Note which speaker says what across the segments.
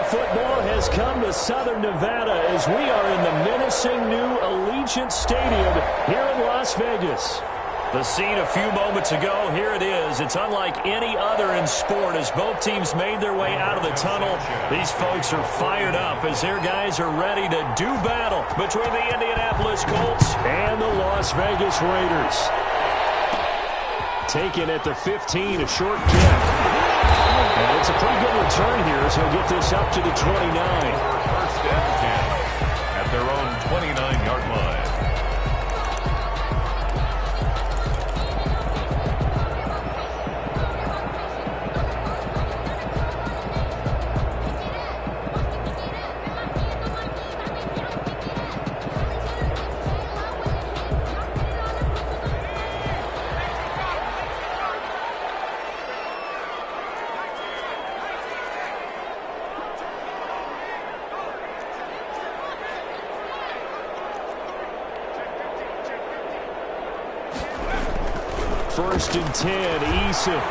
Speaker 1: football has come to Southern Nevada as we are in the menacing new Allegiant Stadium here in Las Vegas. The scene a few moments ago, here it is. It's unlike any other in sport as both teams made their way out of the tunnel. These folks are fired up as their guys are ready to do battle between the Indianapolis Colts and the Las Vegas Raiders. Taken at the 15, a short kick. And it's a pretty good return here as he'll get this up to the 29.
Speaker 2: First and 10 at their own 29-yard line.
Speaker 1: First and 10, Eason.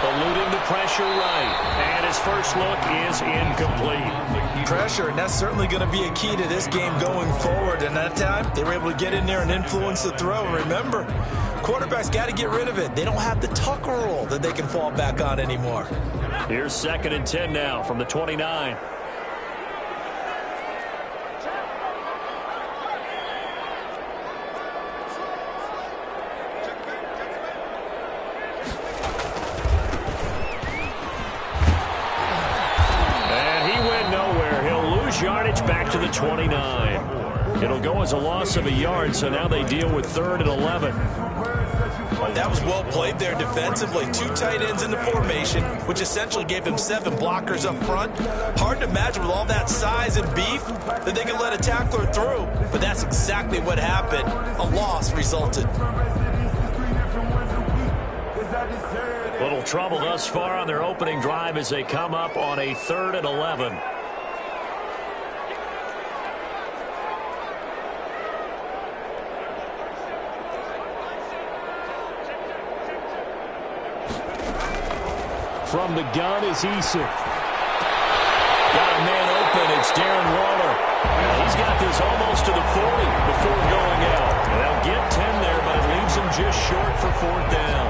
Speaker 1: Eluding the pressure right. And his first look is incomplete.
Speaker 3: Pressure, and that's certainly going to be a key to this game going forward. And that time, they were able to get in there and influence the throw. Remember, quarterbacks got to get rid of it. They don't have the tuck rule that they can fall back on anymore.
Speaker 1: Here's second and 10 now from the 29. Yardage back to the 29. It'll go as a loss of a yard, so now they deal with 3rd and 11.
Speaker 3: That was well played there defensively. 2 tight ends in the formation, which essentially gave them 7 blockers up front. Hard to imagine with all that size and beef that they could let a tackler through, but that's exactly what happened. A loss resulted.
Speaker 1: Little trouble thus far on their opening drive as they come up on a 3rd and 11. From the gun is Eason. Got a man open. It's Darren Waller. And he's got this almost to the 40 before going out. And they'll get 10 there, but it leaves them just short for 4th down.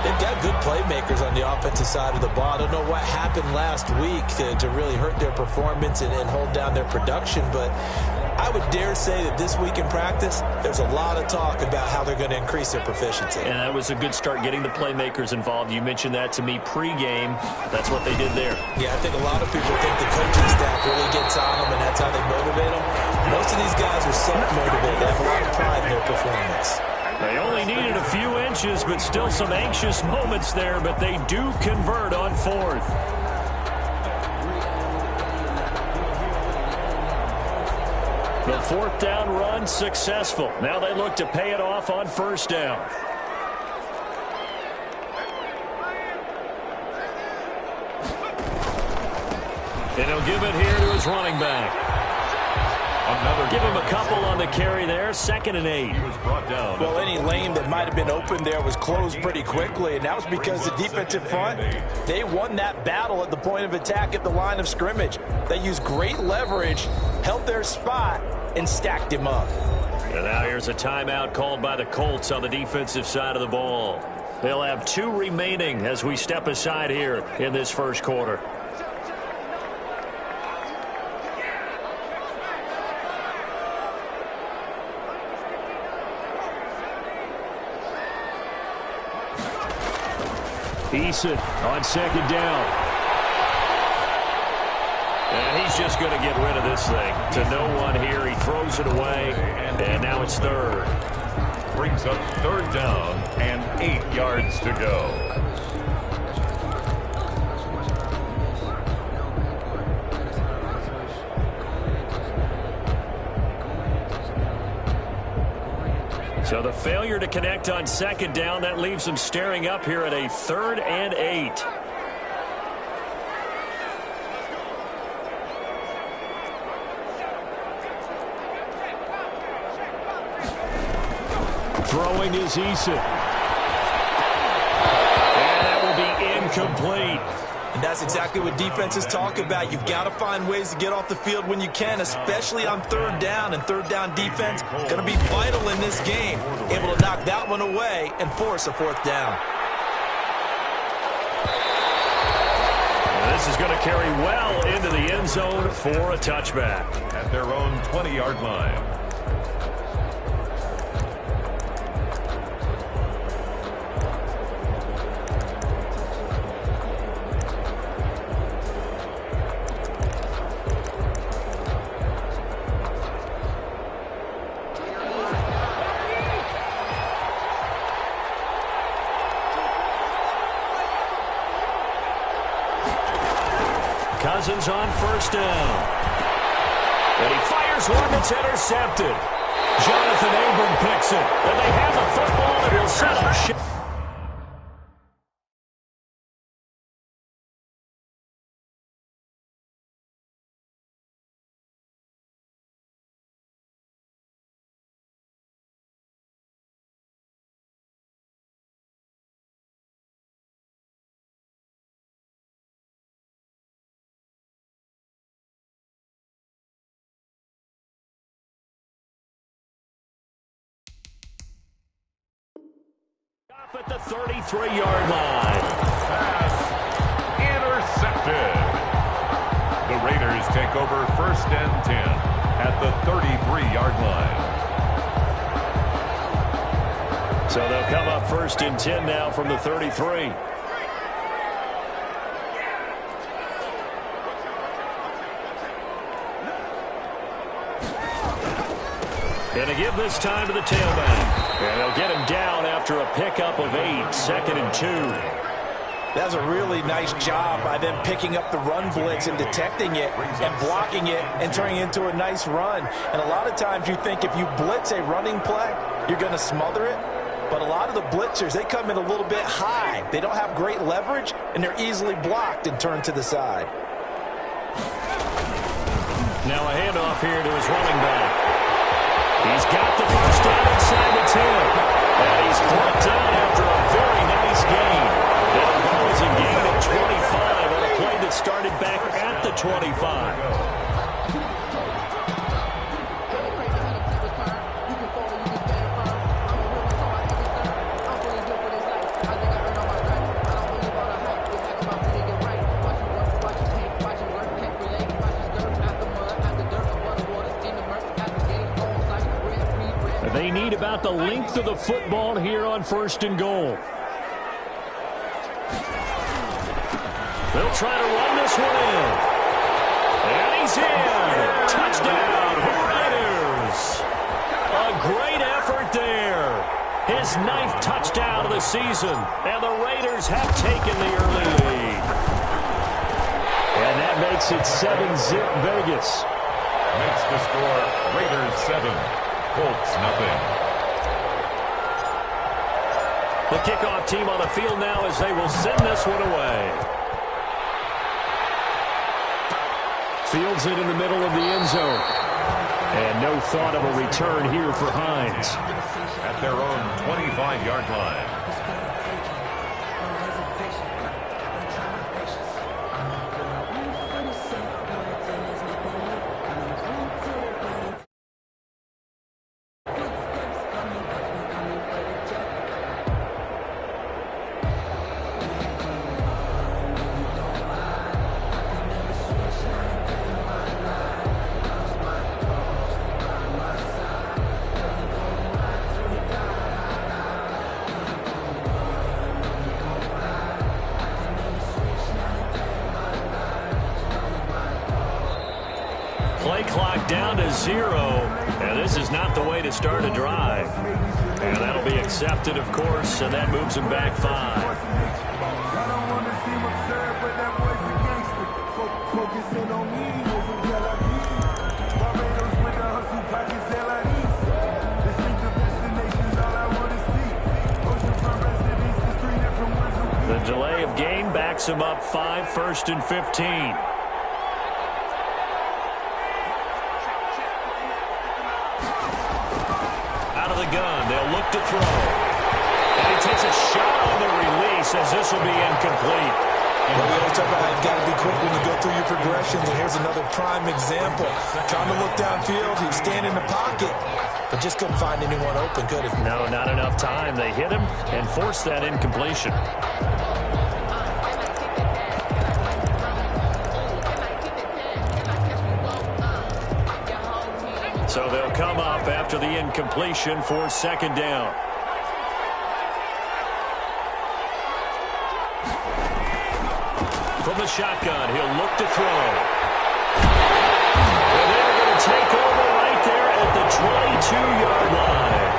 Speaker 3: They've got good playmakers on the offensive side of the ball. I don't know what happened last week to really hurt their performance and hold down their production, but I would dare say that this week in practice, there's a lot of talk about how they're going to increase their proficiency.
Speaker 1: And that was a good start getting the playmakers involved. You mentioned that to me pregame. That's what they did there.
Speaker 3: Yeah, I think a lot of people think the coaching staff really gets on them, and that's how they motivate them. Most of these guys are self-motivated. They have a lot of pride in their performance.
Speaker 1: They only needed a few inches, but still some anxious moments there, but they do convert on 4th. The 4th down run successful. Now they look to pay it off on 1st down. And he'll give it here to his running back. Give him a couple on the carry there. 2nd and 8.
Speaker 2: He was brought down.
Speaker 4: Well, any lane that might have been open there was closed pretty quickly, and that was because the defensive front, they won that battle at the point of attack at the line of scrimmage. They used great leverage, held their spot, and stacked him up.
Speaker 1: And now here's a timeout called by the Colts on the defensive side of the ball. They'll have 2 remaining as we step aside here in this first quarter. Eason on 2nd down. And he's just going to get rid of this thing. To no one here. He throws it away. And now it's 3rd.
Speaker 2: Brings up 3rd down and 8 yards to go.
Speaker 1: So the failure to connect on 2nd down, that leaves them staring up here at a 3rd and 8. Throwing is Eason. And that will be incomplete.
Speaker 4: And that's exactly what defenses talk about. You've got to find ways to get off the field when you can, especially on third down. And third down defense going to be vital in this game. Able to knock that one away and force a fourth down.
Speaker 1: This is going to carry well into the end zone for a touchback.
Speaker 2: At their own 20-yard line.
Speaker 1: Cousins on first down. And he fires one that's intercepted. Jonathan Abram picks it. And they have the football and will set up ship. At the 33-yard line.
Speaker 2: Pass intercepted. The Raiders take over first and 10 at the 33-yard line.
Speaker 1: So they'll come up first and 10 now from the 33. And to give this time to the tailback. And they'll get him down after a pickup of 8, 2nd and 2.
Speaker 4: That's a really nice job by them picking up the run blitz and detecting it and blocking it and turning it into a nice run. And a lot of times you think if you blitz a running play, you're going to smother it. But a lot of the blitzers, they come in a little bit high. They don't have great leverage, and they're easily blocked and turned to the side.
Speaker 1: Now a handoff here to his running back. He's got the first down inside the 10. And he's brought down after a very nice gain. That was a gain of 25 on a play that started back at the 25. They need about the length of the football here on first and goal. They'll try to run this one in. And he's in. Touchdown, Raiders. A great effort there. His 9th touchdown of the season. And the Raiders have taken the early lead. And that makes it 7-zip Vegas.
Speaker 2: Makes the score Raiders 7. Colts nothing.
Speaker 1: The kickoff team on the field now as they will send this one away. Fields it in the middle of the end zone. And no thought of a return here for Hines.
Speaker 2: At their own 25-yard line.
Speaker 1: Play clock down to 0, and this is not the way to start a drive. And that'll be accepted, of course, and that moves him back 5. The delay of game backs him up 5, 1st and 15. Gun. They'll look to throw. And he takes a shot on the release as this will be incomplete.
Speaker 4: We always talk about how you've got to be quick when you go through your progressions, and here's another prime example. Trying to look downfield, he was standing in the pocket, but just couldn't find anyone open, could he?
Speaker 1: No, not enough time. They hit him and forced that incompletion. So they'll come up after the incompletion for second down. From the shotgun, he'll look to throw. And they're going to take over right there at the 22-yard line.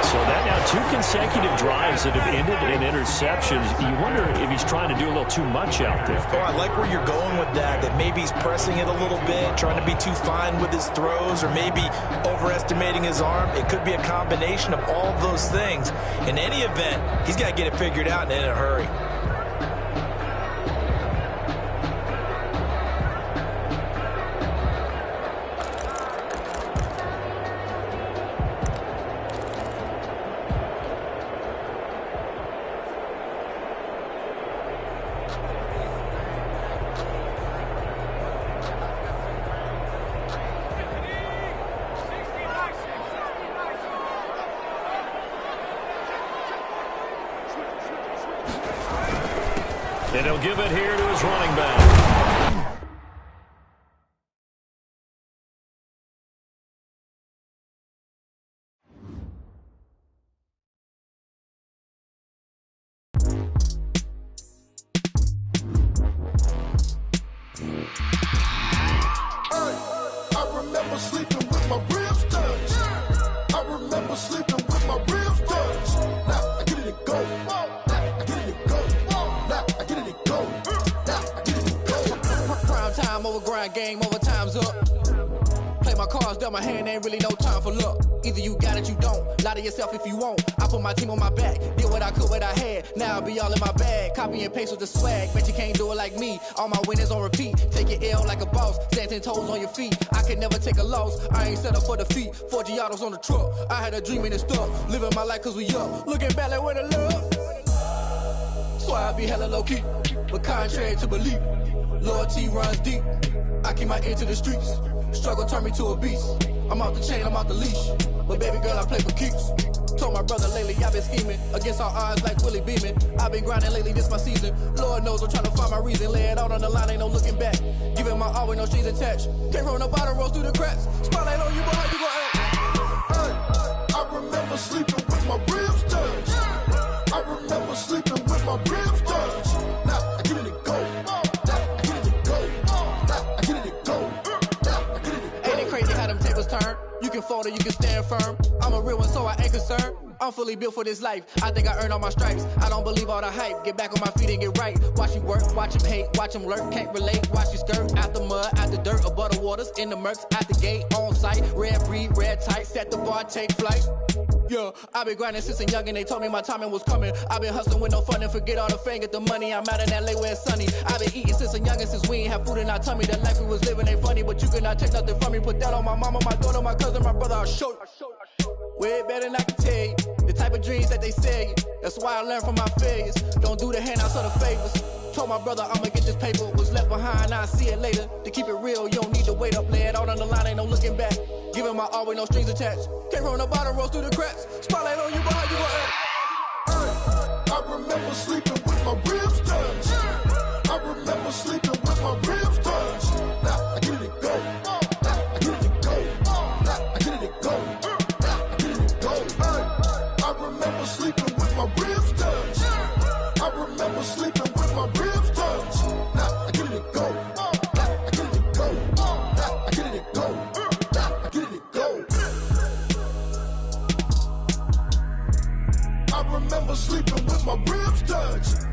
Speaker 1: So that now 2 consecutive drives that have ended in interceptions. You wonder if he's trying to do a little too much out there.
Speaker 4: Oh, I like where you're going with that maybe he's pressing it a little bit, trying to be too fine with his throws, or maybe overestimating his arm. It could be a combination of all of those things. In any event, he's got to get it figured out and in a hurry.
Speaker 1: And he'll give it here to his running back.
Speaker 5: I remember sleeping with my ribs touched. I remember sleeping with my ribs touched. Now I get it and go.
Speaker 6: Time over grind, game over, time's up. Play my cards, dealt my hand, ain't really no time for luck. Either you got it, you don't. Lie to yourself if you won't. I put my team on my back, did what I could, what I had. Now I'll be all in my bag, copy and paste with the swag. Bet you can't do it like me. All my winners on repeat. Take your L like a boss, stand 10 toes on your feet. I can never take a loss, I ain't set up for defeat. 4 Giottos on the truck, I had a dream and it stuck. Living my life cause we up, looking back like where the love. So I be hella low key, but contrary to belief, loyalty runs deep. I keep my ear to the streets. Struggle turned me to a beast. I'm out the chain, I'm out the leash. But baby girl, I play for keeps. Told my brother lately, I've been scheming against all odds like Willie Beeman. I've been grinding lately, this my season. Lord knows I'm trying to find my reason. Lay it out on the line, ain't no looking back. Giving my all with no strings attached. Can't roll no bottom, rolls through the cracks. Spotlight on you, boy, how you gon' act?
Speaker 5: I remember sleeping with my ribs touched. I remember sleeping with my ribs touched. Now I get it and go.
Speaker 6: Turn. You can fold or you can stand firm. I'm a real one, so I ain't concerned. I'm fully built for this life. I think I earned all my stripes. I don't believe all the hype. Get back on my feet and get right. Watch you work, watch him hate, watch him lurk. Can't relate, watch you skirt. Out the mud, out the dirt, above the waters, in the murks, out the gate, on site. Red breed, red tight, set the bar, take flight. Yeah, I been grinding since a young and they told me my timing was coming. I been hustling with no fun and forget all the fame, get the money. I'm out in LA where it's sunny. I been eating since a young and since we ain't have food in our tummy. The life we was living ain't funny, but you cannot take nothing from me. Put that on my mama, my daughter, my cousin, my brother, I'll show you. Way better than I can tell you. The type of dreams that they sell you. That's why I learned from my failures. Don't do the handouts or the favors. Told my brother I'ma get this paper. Was left behind, I'll see it later. To keep it real, you don't need to wait up. Lay it out on the line, ain't no looking back. Giving my all with no strings attached. Can't roll no bottom, rolls through the cracks. Spotlight on you, boy, how you gon' act?
Speaker 5: I remember sleeping with my ribs touched. I remember sleeping with my ribs touched. Now I get it and go. I get it and go. I get it and go. I get it and go. I remember sleeping with my ribs touched. I remember sleeping with my ribs touched. Now I get it and go. I get it and go. I get it and go. I get it and go. I remember sleeping with my ribs touched.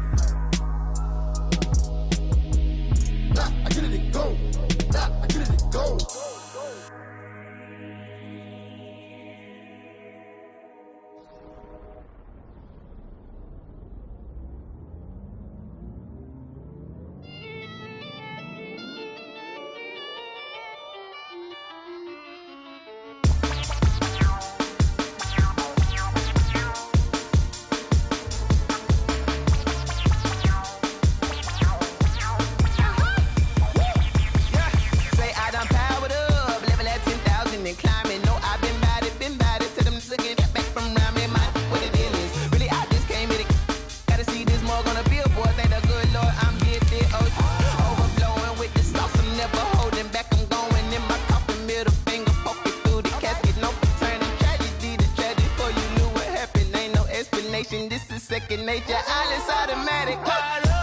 Speaker 7: plug on a billboard. Thank the good Lord I'm gifted. Overflowing with the sauce. I'm never holding back. I'm going in my coffin. Middle finger poking through the casket. No turning tragedy to tragedy. Before you knew what happened, ain't no explanation. This is second nature. All is automatic. Caught up.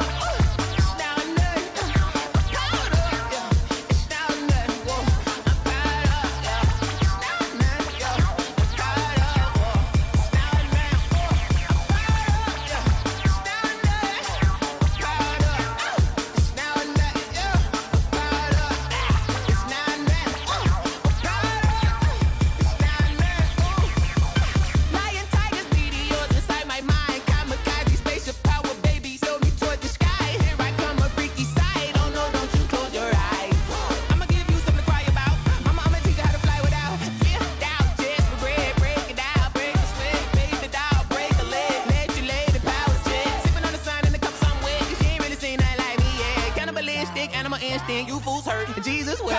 Speaker 7: You fools hurt. Jesus will.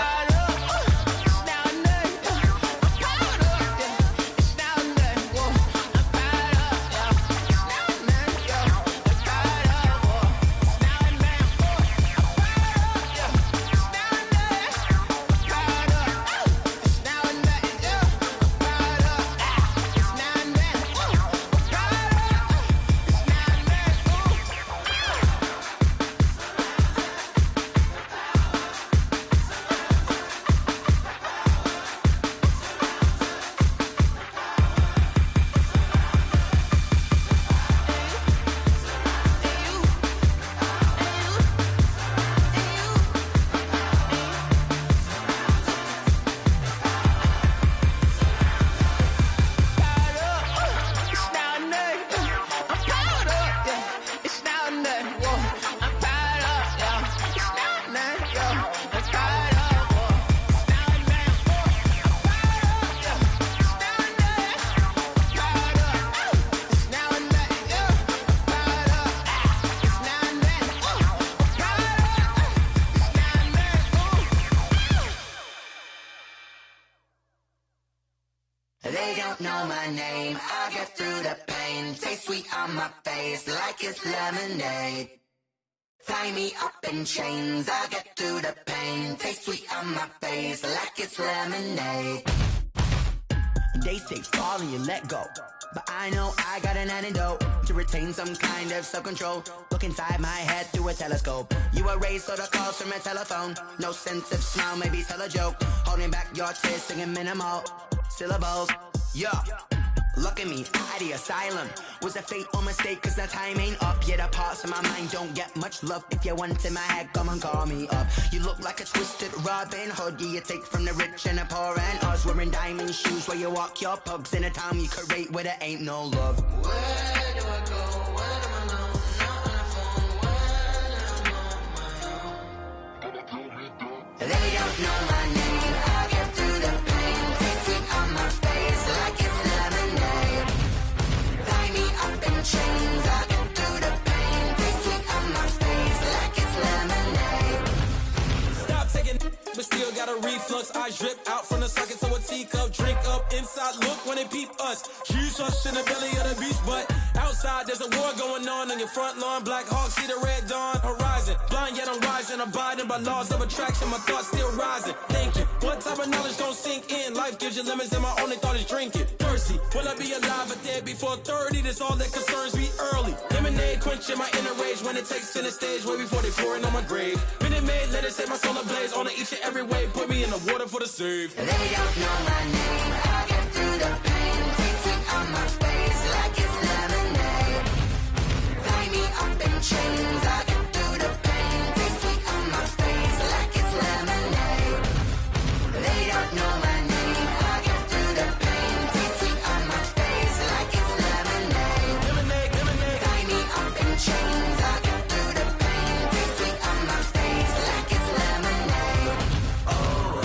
Speaker 7: They don't know my name, I get through the pain. Taste sweet on my face like it's lemonade. Tie me up in chains, I get through the pain. Taste sweet on my face like it's lemonade. They say fall and you let go, but I know I got an antidote to retain some kind of self-control. Look inside my head through a telescope. You erase all the calls from a telephone. No sense of smile, maybe tell a joke. Holding back your tears, singing minimal syllables. Yeah, look at me, out of the asylum. Was a fate or mistake, cause the time ain't up. Yet the parts of my mind don't get much love. If you want in my head, come and call me up. You look like a twisted Robin Hood. Yeah, you take from the rich and the poor and us. Wearing diamond shoes where you walk your pugs in a town you create where there ain't no love. Where do I go? Where do I know? Not on the phone. When I'm on my own. They don't know my name. I get through the pain. Taste sweet on my face like it's lemonade. Tie me up in chains. I get through the pain. Taste sweet on my face like it's lemonade.
Speaker 8: Stop taking, but still got a reflux. Eyes drip out from the socket to a teacup. Drink up inside, look when they peep us. Huge us in the belly of the beast, but outside there's a war going on your front lawn. Black Hawk, see the red dawn horizon. Blind yet I'm rising, abiding by laws of attraction. My thoughts still rising. Thinking, what type of knowledge gon' sink in? Life gives you lemons and my only thought is drinking. Thirsty, will I be alive or dead before 30? That's all that concerns me early. Lemonade quenching my inner rage when it takes center stage way before they pour it on my grave. Minute Maid, let it set my soul ablaze on each and every way. Put me in the water for the save.
Speaker 7: They don't know my name. I get through the pain. Taste sweet on my face like it's lemonade. Tie me up in chains. I get through the pain. Taste sweet on my face like it's lemonade. They don't know my name. I get through the pain. Taste sweet on my face like it's lemonade.
Speaker 8: Lemonade, lemonade.
Speaker 7: Tie me up in chains. I get through the pain. Taste sweet on my face like it's lemonade. Oh.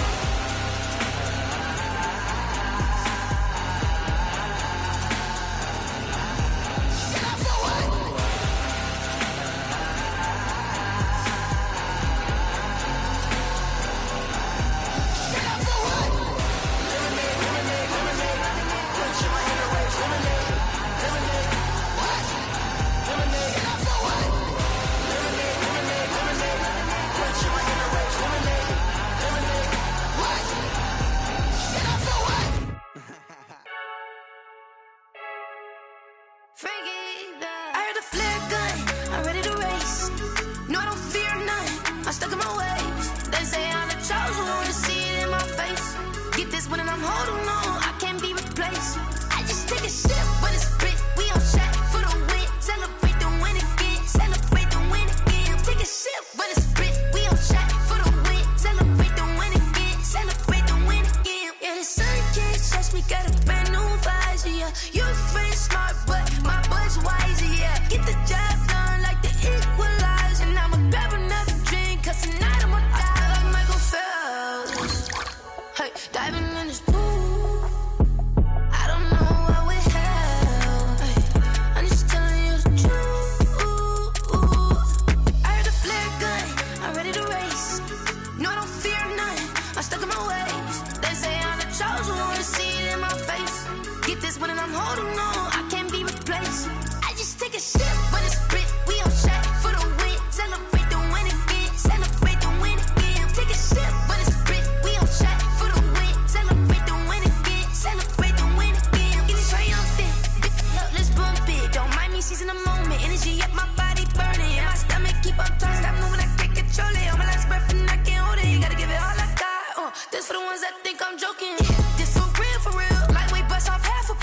Speaker 9: holding on, I can't be replaced. I just take a sip, but it's spit. We on track for the win. Celebrate the win again. Celebrate the win again. Take a sip, but it's spit. We on track for the win. Celebrate the win again. Celebrate the win again. Yeah, the sun can't touch me. Got a brand new visor. Yeah, your friend's smart, but my bud's wiser. Yeah, get the job done like the equalizer. And I'ma grab another drink, 'cause tonight I'ma die like Michael Phelps. Hey, diving in this pool. I don't know what we have. Hey, I'm just telling you the truth. I heard the flare gun, I'm ready to race. No, I don't fear nothing, I'm stuck in my ways. They say I'm the chosen one, see it in my face. Get this one and I'm holding on, I can't be replaced. I just take a sip, but it's spit. We on track for the win. Celebrate the win again. Celebrate the win again. Take a sip, but it's spit. We on track for the win. Celebrate the win again. Celebrate the win again. Get it triumphant. Look, let's bump it. Don't mind me seizing the moment. Energy up my body burning. And my stomach keep up turning. Stop moving, I can't control it. On my last breath and I can't hold it. You gotta give it all I got. This for the ones that think I'm joking. This for real, for real. Lightweight bust off half a.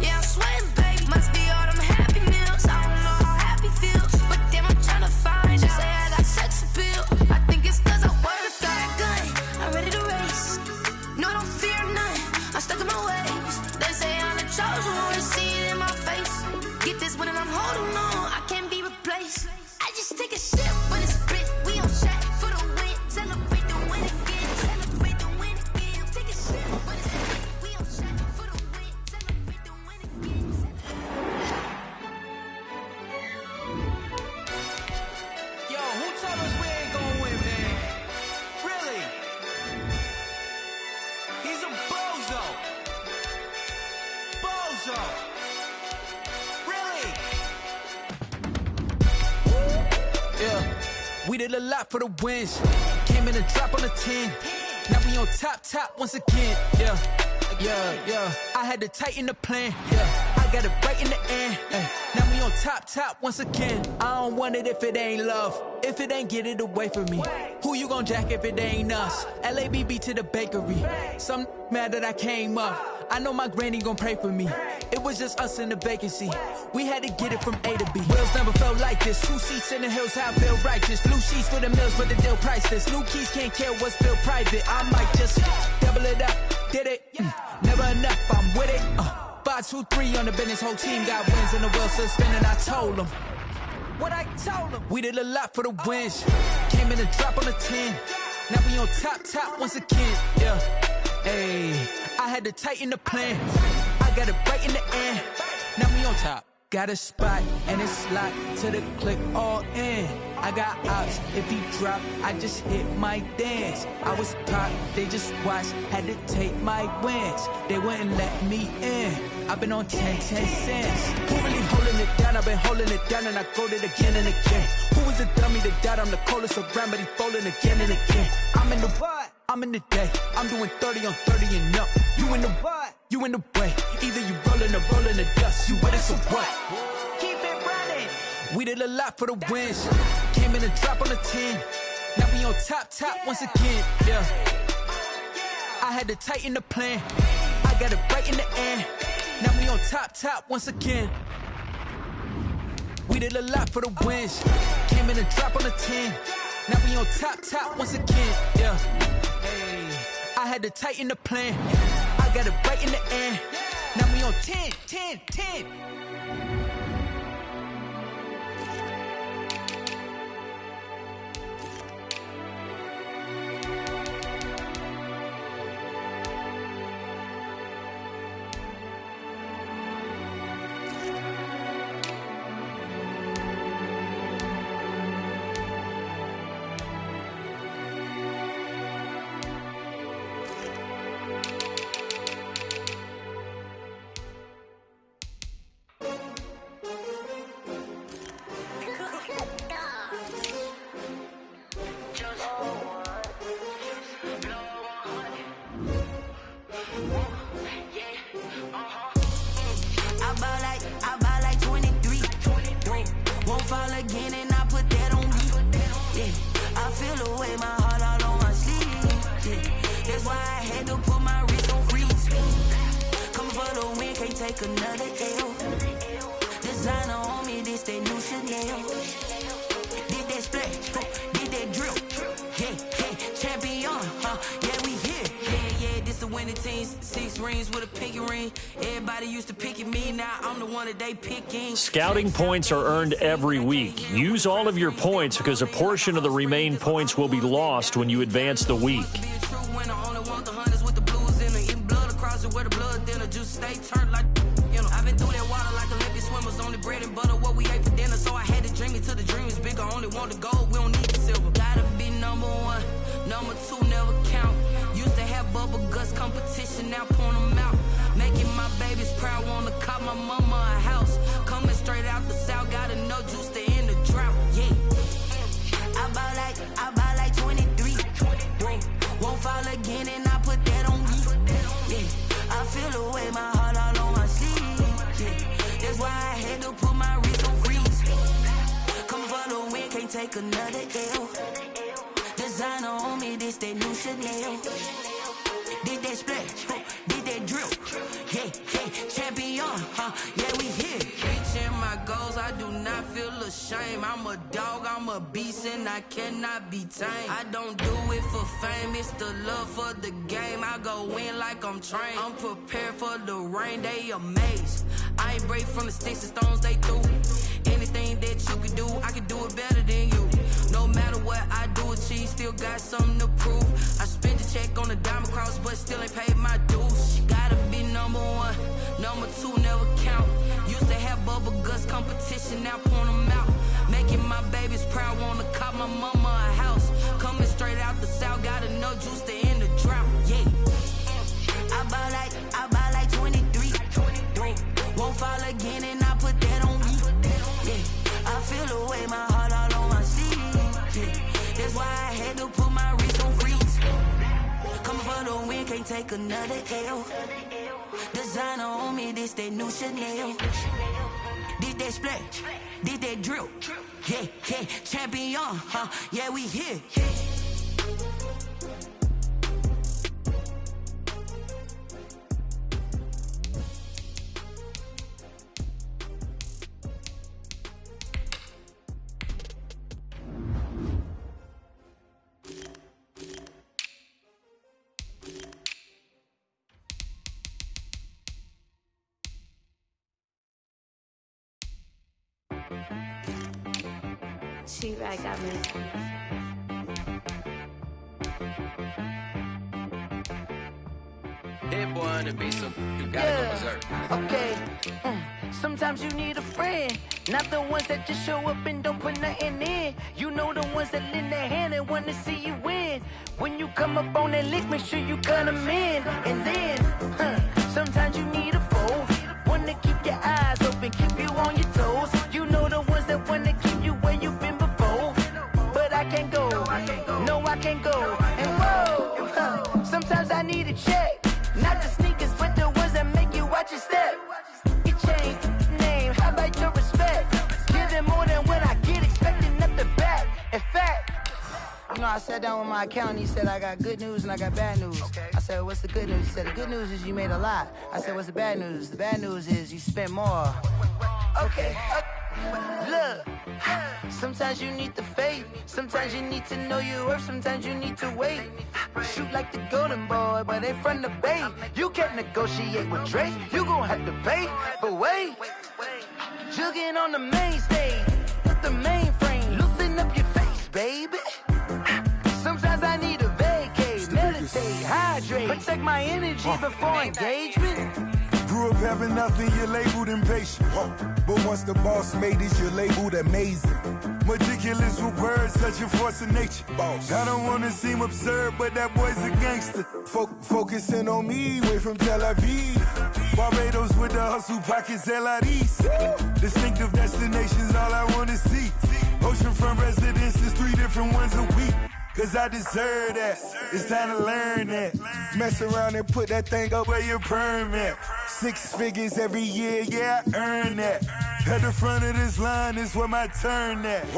Speaker 9: Yeah, I'm sweating, babe. Must be all them happy meals. I don't know how happy feels, but damn, I'm tryna find. She say I got sex appeal. I think it's 'cause I wear a fire gun. I'm ready to race. No, I don't fear nothing. I'm stuck in my ways. They say I'm the chosen one, see it in my face. Get this one and I'm holding on, I can't be replaced. I just take a sip, but it's spit. We on track for the win. Celebrate the win again. Celebrate the win again. Take a sip, but it's spit. We on track for the win. Celebrate the win again.
Speaker 8: Yo, who told us we ain't gonna win, man? Really? He's a bozo. Bozo. Really? Yeah, we did a lot for the wins. Came in a drop on the 10. Now we on top once again. Yeah. I had to tighten the plan. Yeah, I got it right in the end. Ay, now we on top once again. I don't want it if it ain't love. If it ain't, get it away from me. Who you gon' jack if it ain't us? LABB to the bakery. Some mad that I came up. I know my granny gon' pray for me. It was just us in the vacancy. We had to get it from A to B. Wheels never felt like this. 2 seats in the hills, how I feel righteous. Blue sheets for the mills, but the deal priceless. New keys can't care what's still private. I might just double it up. Did it? Never enough, I'm with it. 5, 2, 3 on the business. Whole team got wins and the wheels still spinning. I told them what I told them. We did a lot for the wins. Came in a drop on the 10. Now we on top once again. Yeah. Hey, I had to tighten the plan. I got it right in the end. Now we on top. Got a spot and it's locked to the click all in. I got ops, if he drop, I just hit my dance. I was pop, they just watched, had to take my wins. They wouldn't let me in. I've been on 10 cents. Who really holding it down? I've been holding it down and I go it again and again. Who was the dummy that died? I'm the coldest around, but he folding again and again. I'm in the what? I'm in the day. I'm doing 30 on 30 and up. You in the what? You in the way. Either you rolling or rolling the dust. You with us or what? Keep it running. We did a lot for the wins. Came in a drop on the 10. Now we on top once again. Yeah. I had to tighten the plan. I got it right in the end. Now we on top once again. We did a lot for the wins. Came in a drop on the 10. Now we on top once again. Yeah. Hey, I had to tighten the plan. I got it right in the end. Now we on 10.
Speaker 7: Feel the way my heart all on my sleeve. Yeah. That's why I had to put my wrist on free. take another L. Designer on me, this that new Chanel. Did that splash, did that drill. Yeah, champion, yeah, we here. Yeah, this the winning team. 6 rings with a pinky ring. Everybody used to pick at me, now I'm the one that they picking.
Speaker 1: Scouting points are earned every week. Use all of your points because a portion of the remaining points will be lost when you advance the week. Where the blood thinner, juice stay turned like, you know. I've been through that water like Olympic swimmers, only bread and butter, what we ate for dinner. So I had to dream it till the dream is bigger. Only want the gold, we don't need the silver. Gotta be number 1, number 2 never count. Used to have bubble guts competition, now point them out. Making my babies proud, wanna cop my mama a house. Coming straight out the south, gotta know juice to end the drought. Yeah, I buy like 23. Won't fall again, and I put that on me. Yeah. I feel away, my heart all on my sleeve. Yeah. That's why I had to put my wrist on freeze. Come for the win, can't take another L. Designer on me, this that new Chanel. Did that splash, did that drill. Yeah, champion, yeah, we here. Reaching my goals, I do not feel ashamed. I'm a dog, I'm a beast, and I cannot be tamed. I don't do it for fame, it's the love for the game. I go in like I'm trained. I'm prepared for the rain, they amazed. I ain't brave from the sticks and stones they threw. Anything that you can do, I can do it better than you. No matter what I do, achieve, still got something to prove. I spent the check on the diamond cross, but still ain't paid my dues. Gotta be number 1, number 2 never count. Used to have bubble guts competition, now point them out. Making my babies proud, wanna cop my mama a house. Coming straight out the south, gotta know juice to end the drought. Yeah, I buy like 23. Won't fall again, and I put that on me. Yeah, I feel away, my heart all on my sleeve. Yeah, that's why I had to put my wrist on freeze. Coming for the win, can't take another L. Designer on me, this that new Chanel. Did that splash, did that drill. Yeah, champion, yeah, we here.
Speaker 9: She right got me.
Speaker 10: Hit boy on the beat, so you gotta go berserk.
Speaker 7: Okay, sometimes you need a friend, not the ones that just show up and don't put nothing in. You know the ones that lend their hand and want to see you win. When you come up on that lick, make sure you cut them in. And then, sometimes you need a foe, one to keep your eyes open, keep you on your toes. You know the ones that want to keep you where you've been before. But I can't go, no I can't go. And whoa, sometimes I need a check, not the sneakers but the ones that make you watch your step. Your chain, name, how about your respect? Give them more than when I get expecting up the back. In fact, you know, I sat down with my accountant, he said I got good news and I got bad news. I said, what's the good news? He said, the good news is you made a lot. I said, what's the bad news? The bad news is you spent more. Okay, look, sometimes you need the faith, sometimes you need to know your worth, sometimes you need to wait. Shoot like the golden boy, but they from the bay. You can't negotiate with Drake, you gon' have to pay. But wait, jugging on the main stage, with the mainframe, loosen up your face, baby. Sometimes I need a vacate, meditate, hydrate, protect my energy before engagement.
Speaker 5: Grew up having nothing, you're labeled impatient. But once the boss made it, you're labeled amazing. Meticulous with words, such a force of nature. I don't wanna seem absurd, but that boy's a gangster. Focusing on me, way from Tel Aviv. Barbados with the hustle pockets, LIDs. Distinctive destinations, all I wanna see. Oceanfront residences, 3 different ones a week. Cause I deserve that, it's time to learn that. Mess around and put that thing up where your perm at. 6 figures every year, yeah, I earn that. At the front of this line is where my turn at.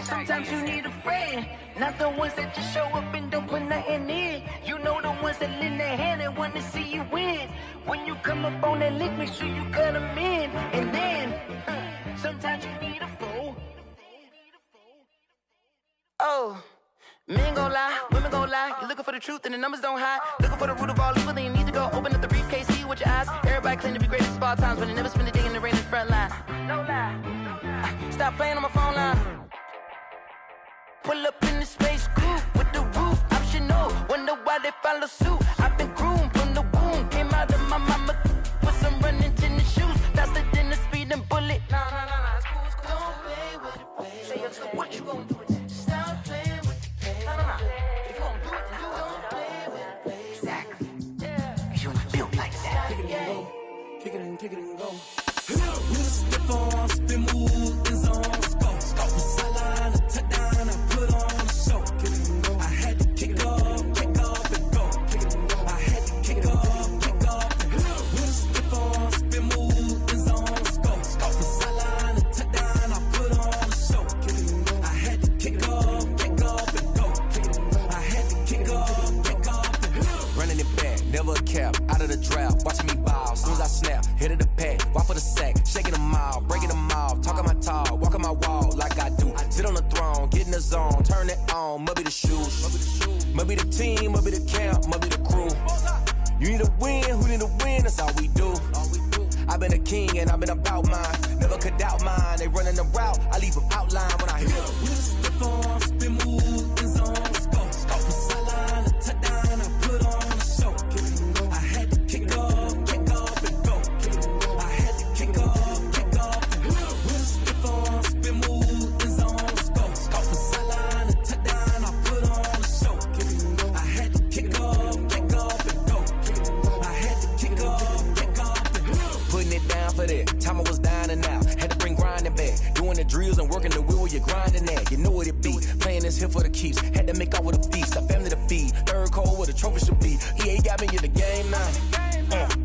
Speaker 9: Sometimes you need a friend, not the ones that just show up and don't put nothing in. You know the ones that lend their hand and want to see you win. When you come up on that lick, make sure you cut them in. And then, sometimes you need a fool. Oh, men gon' lie, women gon' lie. You're looking for the truth and the numbers don't hide. Looking for the root of all evil, then you need to go open up the briefcase, see with your eyes. Everybody claim to be greatest of all times, but they never spend a day in the rain in the front line. No lie. Stop playing on my phone line. Pull up in the space coupe with the roof optional. Wonder why they follow suit. I've been groomed from the womb. Came out of my mama with some running tennis shoes. Faster than the speeding bullet. Nah, it's cool, it's cool. Don't play with it, baby. Say so what you gon' do with it? Stop playing with it, baby. Nah. If you gon' do it, then you don't play with it, baby. Exactly. Yeah. Cause you're not built like that. Kick it and go. Kick it and go.
Speaker 8: We'll step on, spin move, is on, go. Sideline, a touchdown, I put on a show. I had to kick off and go. I had to kick off and go. We'll step on, spin move, is on, go. Sideline, a touchdown, I put on a show. I had to kick off and go. I had to kick off and go.
Speaker 11: Running it back, never a cap, out of the drought, watching me ball. Soon as I snap, hit of the pack, walk for the sack, shaking them all, breaking them off, talking my talk, walking my wall like I do. Sit on the throne, get in the zone, turn it on, must be the shoes, must be the team, must be the camp, must be the crew. You need a win, who need a win, that's all we do. I've been a king and I've been about mine, never could doubt mine. They running the route, I leave them outline when I hear.
Speaker 8: We'll step on, spin move, is on, go. Sideline, a touchdown, I put on a show. I had to kick off and go. I had to kick off and go. We'll step on, spin move, is on, go. Sideline, a touchdown, I put on a show. I had to kick off and go. I had to kick off and go.
Speaker 11: Putting it down for that, time I was down and out, had to bring grinding back, doing the drills and working the wheel where you're grinding at, you know what it be, playing this here for the keeps, had to make out with a feast, a family to feed, third cold where the trophy should be, EA got me in the game now,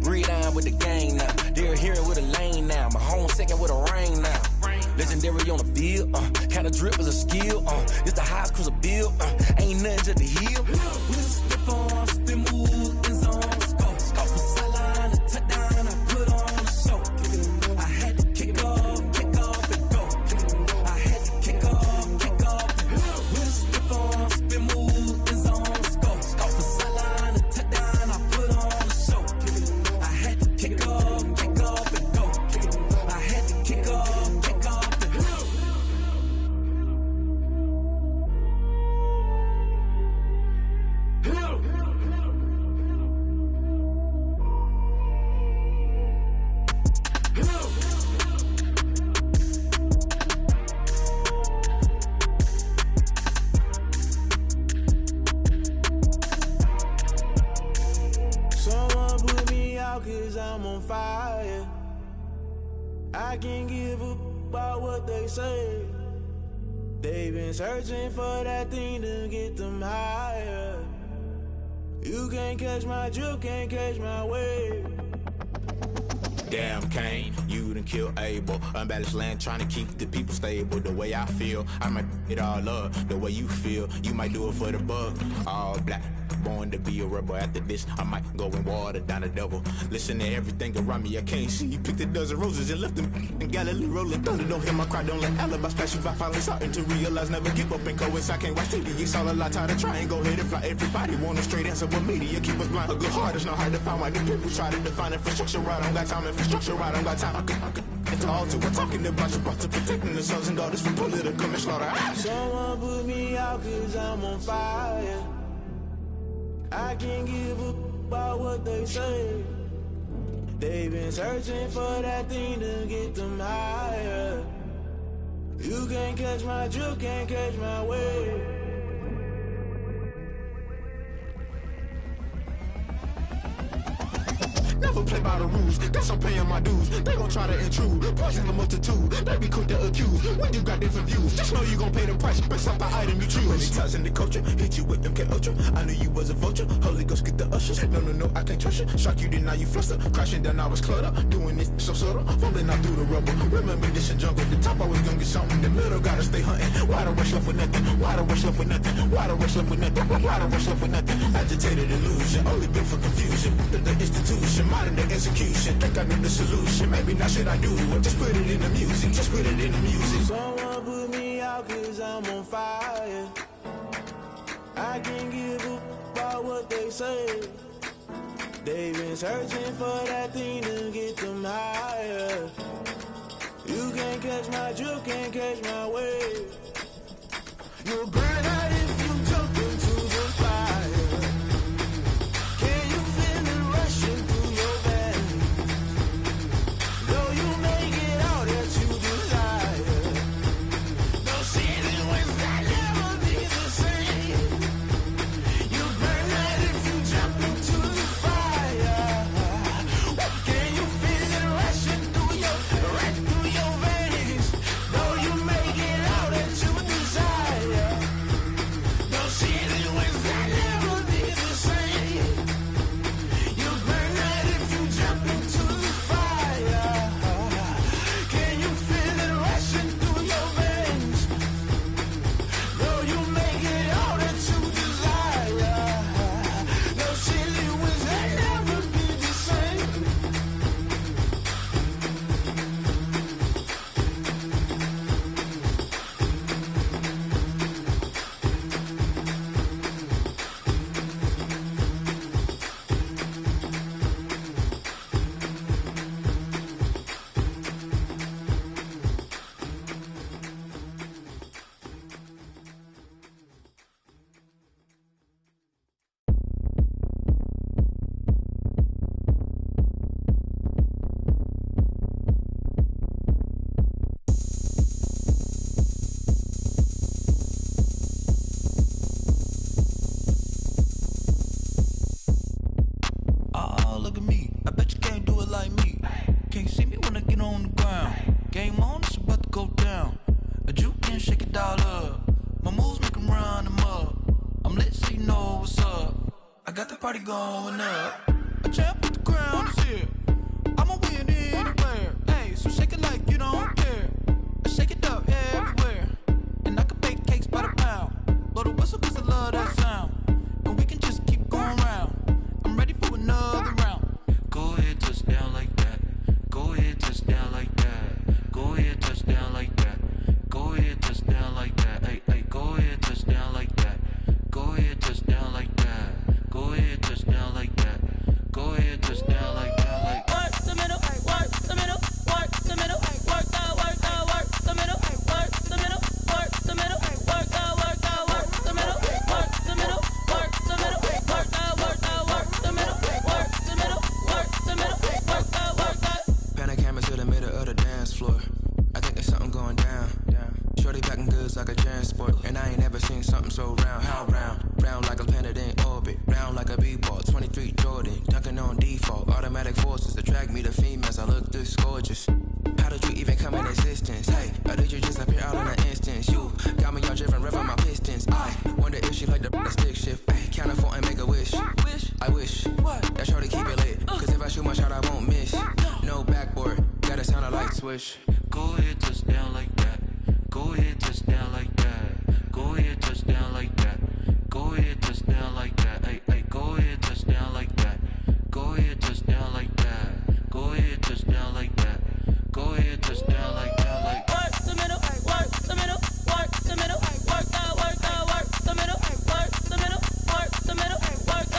Speaker 11: breathe on with the gang now, they're hearing with a lane now, my home second with a rain now, legendary on the field, kinda drip is a skill, it's the highest cruiser bill, ain't nothing to the hill.
Speaker 8: We'll step on, spin move, is on, go. Sideline, a touchdown, I put on a show. I had to kick off and go. I had to kick off and go. We'll step on, spin move, is on, go. Sideline, a touchdown, I put on a show. I had to kick off and go. I had to kick off and go.
Speaker 12: Someone put me out 'cause I'm on fire. I can't give a about what they say. They've been searching for that thing to get them higher. You can't catch my drift, can't catch my wave.
Speaker 13: Damn Kane, you done killed Abel. Unbalanced land trying to keep the people stable. The way I feel, I might it all up. The way you feel, you might do it for the bug. All black, born to be a rebel. After this, I might go and water down the devil. Listen to everything around me, I can't see. You picked a dozen roses and left them in Galilee rolling thunder. Don't hear my cry, don't let alibi splash you. I finally starting to realize, never give up and coincide. I can't watch TV, it's all a lot. Tired of trying, go ahead and fly. Everybody want a straight answer, but media keep us blind. A good heart is not hard to find. Why the people try to define infrastructure right? I don't got time, infrastructure right, I don't got time. I could it's all to we're talking about you, about to protecting the sons and daughters from political and slaughter.
Speaker 12: Someone put me out 'cause I'm on fire. I can't give a about what they say. They've been searching for that thing to get them higher. You can't catch my drift, can't catch my wave.
Speaker 8: Never
Speaker 13: never play by the rules. Guess I'm paying my dues. They gon' try to intrude, poison the multitude. They be quick to accuse when you got different views. Just know you gon' pay the price based off the item you choose. Many times in the culture, hit you with MK Ultra. I knew you was a vulture. Holy Ghost get the ushers. No, I can't trust you. Shock you, then now you fluster. Crashing down, I was clutter. Doing this so subtle, fumbling out through the rubble. Remember this in jungle. The top always gonna get something. In the middle gotta stay hunting. Why the rush left with nothing? Why the rush left with nothing? Why the rush left with nothing? Why the rush left with nothing? Agitated illusion, only built for confusion. The institution, modern day execution. Think I know the solution. Maybe not should I do it? Just put it in the music. Just put it in the music.
Speaker 12: Someone put me out 'cause I'm on fire. I can't give up about what they say. They've been searching for that thing to get them higher. You can't catch my drift, can't catch my wave. You'll burn out if you jump into the fire. Can you feel it rushing through your veins? Though you make it all that you desire. No ceiling wins that never be the same. You burn out if you jump into the fire. Can you feel it rushing through your veins? Though you make it all that you desire. No ceiling wins that never be the same. You burn out if you jump into the fire. Can you feel it rushing through your veins? Though you make it all that you desire. No ceiling wins that never be the same. Oh, look at me. I bet you can't do it like me. Can't see me when I get on the ground. Game on, it's about to go down. A juke can shake it all up. My moves make 'em run them up. I'm lit so you know what's up. I got the party going up. A champ with the crown is here. I'ma win anywhere. Hey, so shake it like you don't care. I shake it up everywhere. And I can bake cakes by the pound. Blow the whistle 'cause I love that sound. And we can just keep going round. I'm ready for another round. Go ahead, touch down like that. Go ahead, touch down like that. Go ahead, touch down like that. Go ahead, touch down like that. Hey, hey, go ahead, touch down like that. Go ahead, touch down like that. Go ahead, touch down like that. Go ahead, touch down like that. Like
Speaker 8: Work the middle, work the middle, work the middle, work the middle, work the middle, work the middle, work the middle, work the middle, work the middle, work the middle, work the middle, work the middle, work the.
Speaker 11: Pan a camera to the middle of the dance floor. I think there's something going down. Shorty packing goods like a transport. And I ain't never seen something so round. How round? Round like a planet in orbit. Round like a b-ball. 23 Jordan. Dunking on default. Automatic forces attract me to females. I look this gorgeous. How did you even come in existence? Hey, or did you just appear out in an instance? You got me all driven, revving my pistons. I wonder if she like the stick shift. Ay, count a 4 and make a wish. I wish that shorty keep it lit. 'Cause if I shoot my shot, I won't miss. No backboard, gotta sound a light switch. Go ahead, touch down like that. Go ahead, touch down like that. Go ahead, touch down like that. Go ahead, touch down like that. Hey, hey, go ahead, touch down like that. Go ahead, touch down like that. Go ahead, touch down like that. Go ahead, touch down like that. Like
Speaker 8: Work the middle, work the middle, work the middle, work the middle, work the middle, work the middle, work the middle, work the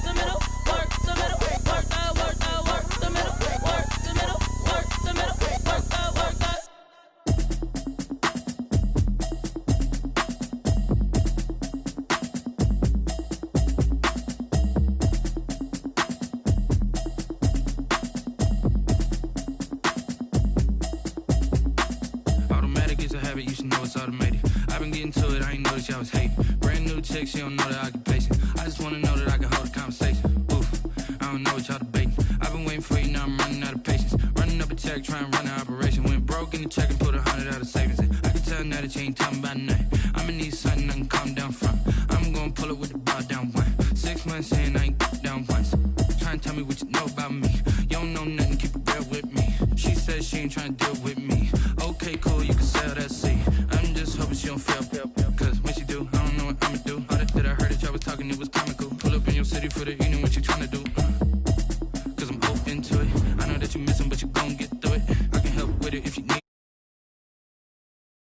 Speaker 8: middle, work the middle, work the middle, work the middle, work the middle, work the middle, work the middle, work the.
Speaker 12: Automatic is a habit, you should know it's automated. I've been getting to it, I ain't noticed y'all was hating. Brand new chick, she don't know that occupation. I just wanna know that I can hold a conversation. Oof, I don't
Speaker 8: in the check and put 100 out of savings in. I can tell now that you ain't talking about nothing. I'ma need something I can calm down from. I'm gonna pull it with the bar down one. 6 months in, I ain't down once. Try and tell me what you know about me. You don't know nothing, keep it real with me. She says she ain't trying to deal with me. Okay, cool, you can sell that seed. I'm just hoping she don't fail. Cause when she do, I don't know what I'ma do. All that I heard that y'all was talking, it was comical. Pull up in your city for the evening, what you trying to do? Cause I'm open to it. I know that you missing, but you gon' get through it. I can help with it if you need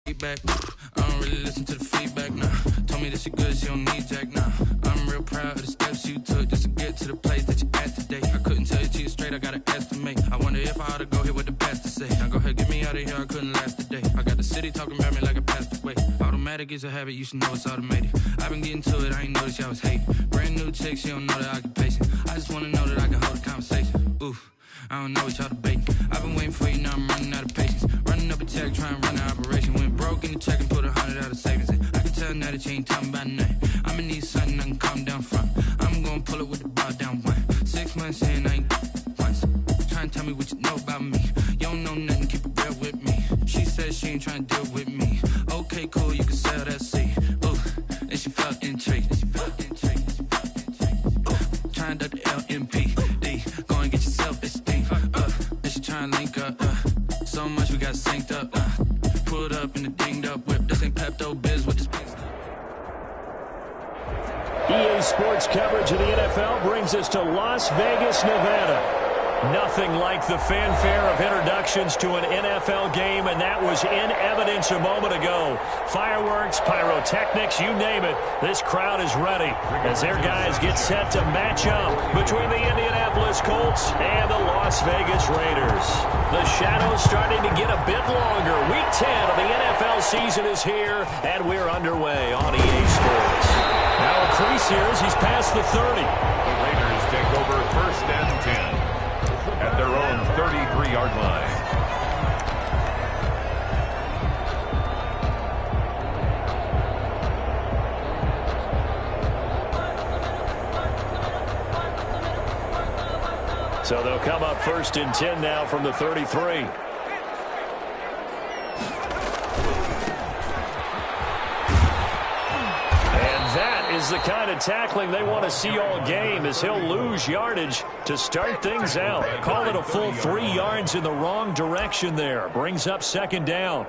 Speaker 8: feedback. I don't really listen to the feedback, nah. Told me that she good, she don't need jack, nah. I'm real proud of the steps you took just to get to the place that you at today. I couldn't tell you to you straight, I gotta estimate. I wonder if I ought to go here with the best to say. Now go ahead, get me out of here, I couldn't last a day. I got the city talking about me like I passed away. Automatic is a habit, you should know it's automated. I've been getting to it, I ain't noticed y'all was hating. Brand new chick, she don't know the occupation. I just wanna know that I can hold a conversation. Oof, I don't know what y'all debating. I've been waiting for you, now I'm running out of patience. Running up a check, trying to run an operation. Went broke in the check and put 100 out of savings in. I can tell now that you ain't talking about nothing. I'ma need something I can calm down from. I'm gonna pull it with the bar down one. 6 months in, I ain't once. Try and tell me what you know about me. You don't know nothing, keep it real with me. She says she ain't trying to deal with me. Okay, cool, you can sell that seed. Ooh, and she felt intrigued. Trying to duck the LMPD. Go and get your self-esteem. And she trying to link up. So much we got synced up. Pulled up in the dinged up whip. This ain't Pepto-Biz with this pink stuff.
Speaker 1: EA Sports coverage of the NFL brings us to Las Vegas, Nevada. Nothing like the fanfare of introductions to an NFL game, and that was in evidence a moment ago. Fireworks, pyrotechnics, you name it. This crowd is ready as their guys get set to match up between the Indianapolis Colts and the Las Vegas Raiders. The shadow's starting to get a bit longer. Week 10 of the NFL season is here, and we're underway on EA Sports. Now a crease here as he's past the 30.
Speaker 2: The Raiders take over 1st and 10. At their own 33-yard line.
Speaker 1: So they'll come up 1st and 10 now from the 33. Is the kind of tackling they want to see all game, as he'll lose yardage to start things out. Call it a full 3 yards in the wrong direction there. Brings up 2nd down.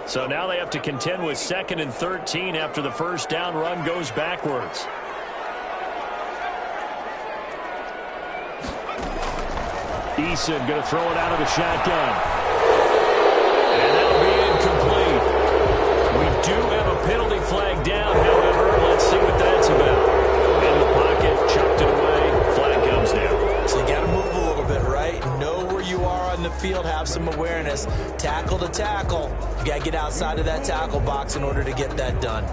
Speaker 1: So now they have to contend with 2nd and 13 after the 1st down run goes backwards. Eason going to throw it out of the shotgun. And that'll be incomplete. We do have a penalty flag down, however. Let's see what that's about. In the pocket, chucked it away. Flag comes down.
Speaker 4: So you got to move a little bit, right? Know where you are on the field, have some awareness. Tackle to tackle. You got to get outside of that tackle box in order to get that done.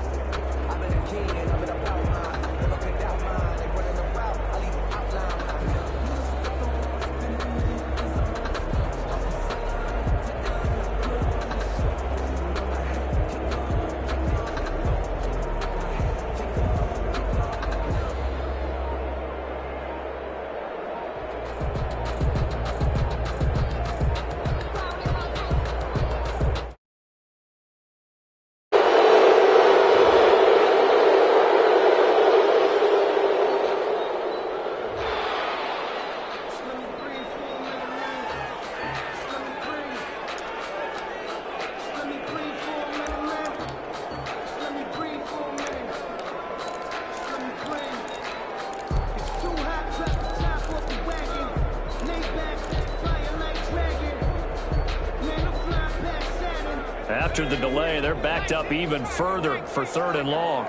Speaker 1: After the delay, they're backed up even further for 3rd and long.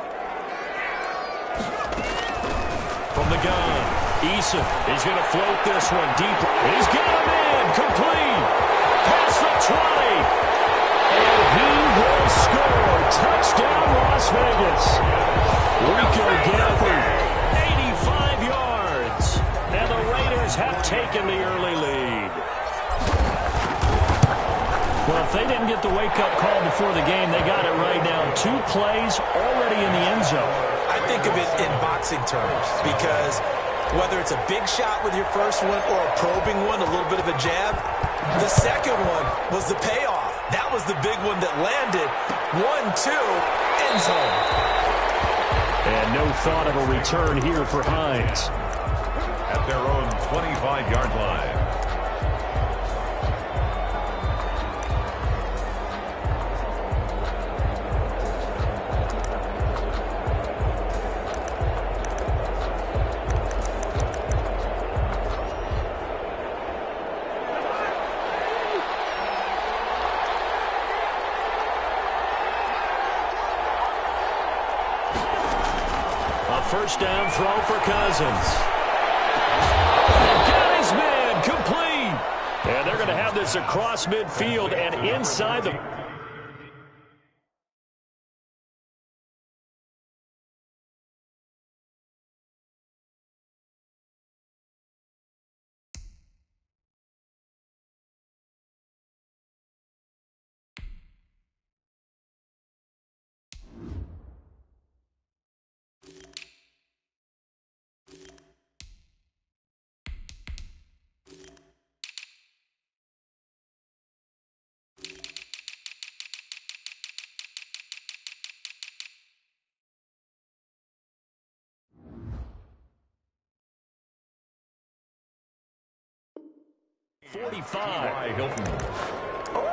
Speaker 1: From the gun, Eason is going to float this one deep. He's got him in, complete. Past the 20. And he will score. Touchdown, Las Vegas. Rico Gafford, 85 yards. And the Raiders have taken the early lead. Well, if they didn't get the wake-up call before the game, they got it right now. 2 plays already in the end zone.
Speaker 4: I think of it in boxing terms because whether it's a big shot with your first one or a probing one, a little bit of a jab, the second one was the payoff. That was the big one that landed. 1-2, end zone.
Speaker 1: And no thought of a return here for Hines.
Speaker 2: At their own 25-yard line.
Speaker 1: First down throw for Cousins. Got his man, complete. And they're going to have this across midfield and inside the...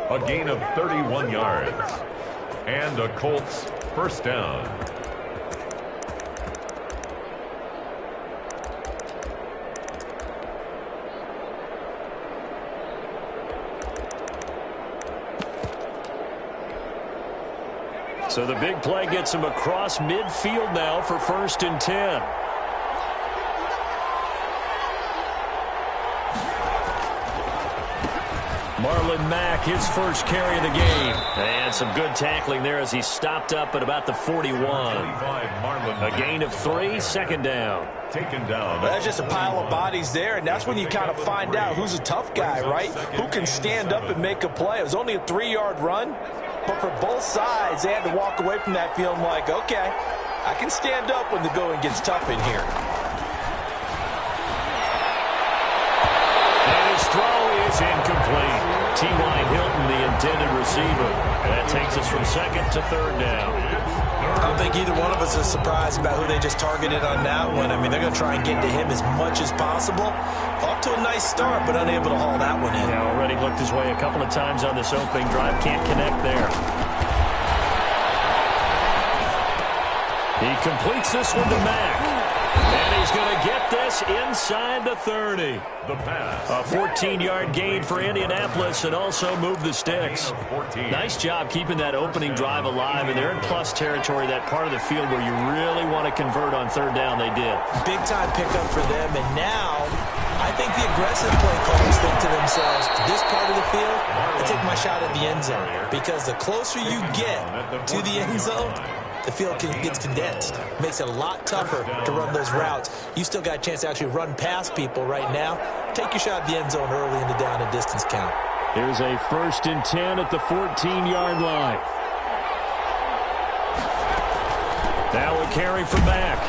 Speaker 2: A gain of 31 yards. And a Colts first down.
Speaker 1: So the big play gets him across midfield now for 1st and 10. Marlon Mack, his first carry of the game. And some good tackling there as he stopped up at about the 41. A gain of 3, second down.
Speaker 2: Taken down.
Speaker 4: Well, that's just a pile of bodies there, and that's when you kind of find out who's a tough guy, right? Who can stand up and make a play. It was only a 3-yard run, but for both sides, they had to walk away from that feeling like, okay, I can stand up when the going gets tough in here.
Speaker 1: And his throw is incomplete. T.Y. Hilton, the intended receiver. That takes us from 2nd to 3rd down.
Speaker 4: I don't think either one of us is surprised about who they just targeted on that one. I mean, they're going to try and get to him as much as possible. Off to a nice start, but unable to haul that one in.
Speaker 1: Yeah, already looked his way a couple of times on this opening drive. Can't connect there. He completes this one to Mack. And he's going to get this inside the 30.
Speaker 2: The pass.
Speaker 1: A 14-yard gain for Indianapolis and also move the sticks. Nice job keeping that opening drive alive, and they're in plus territory, that part of the field where you really want to convert on 3rd down. They did.
Speaker 4: Big-time pickup for them, and now I think the aggressive play callers think to themselves, this part of the field, I take my shot at the end zone, because the closer you get to the end zone, the field gets condensed. Makes it a lot tougher to run those routes. You still got a chance to actually run past people right now. Take your shot at the end zone early in the down and distance count.
Speaker 1: Here's a 1st and 10 at the 14-yard line. Now a carry for Mack.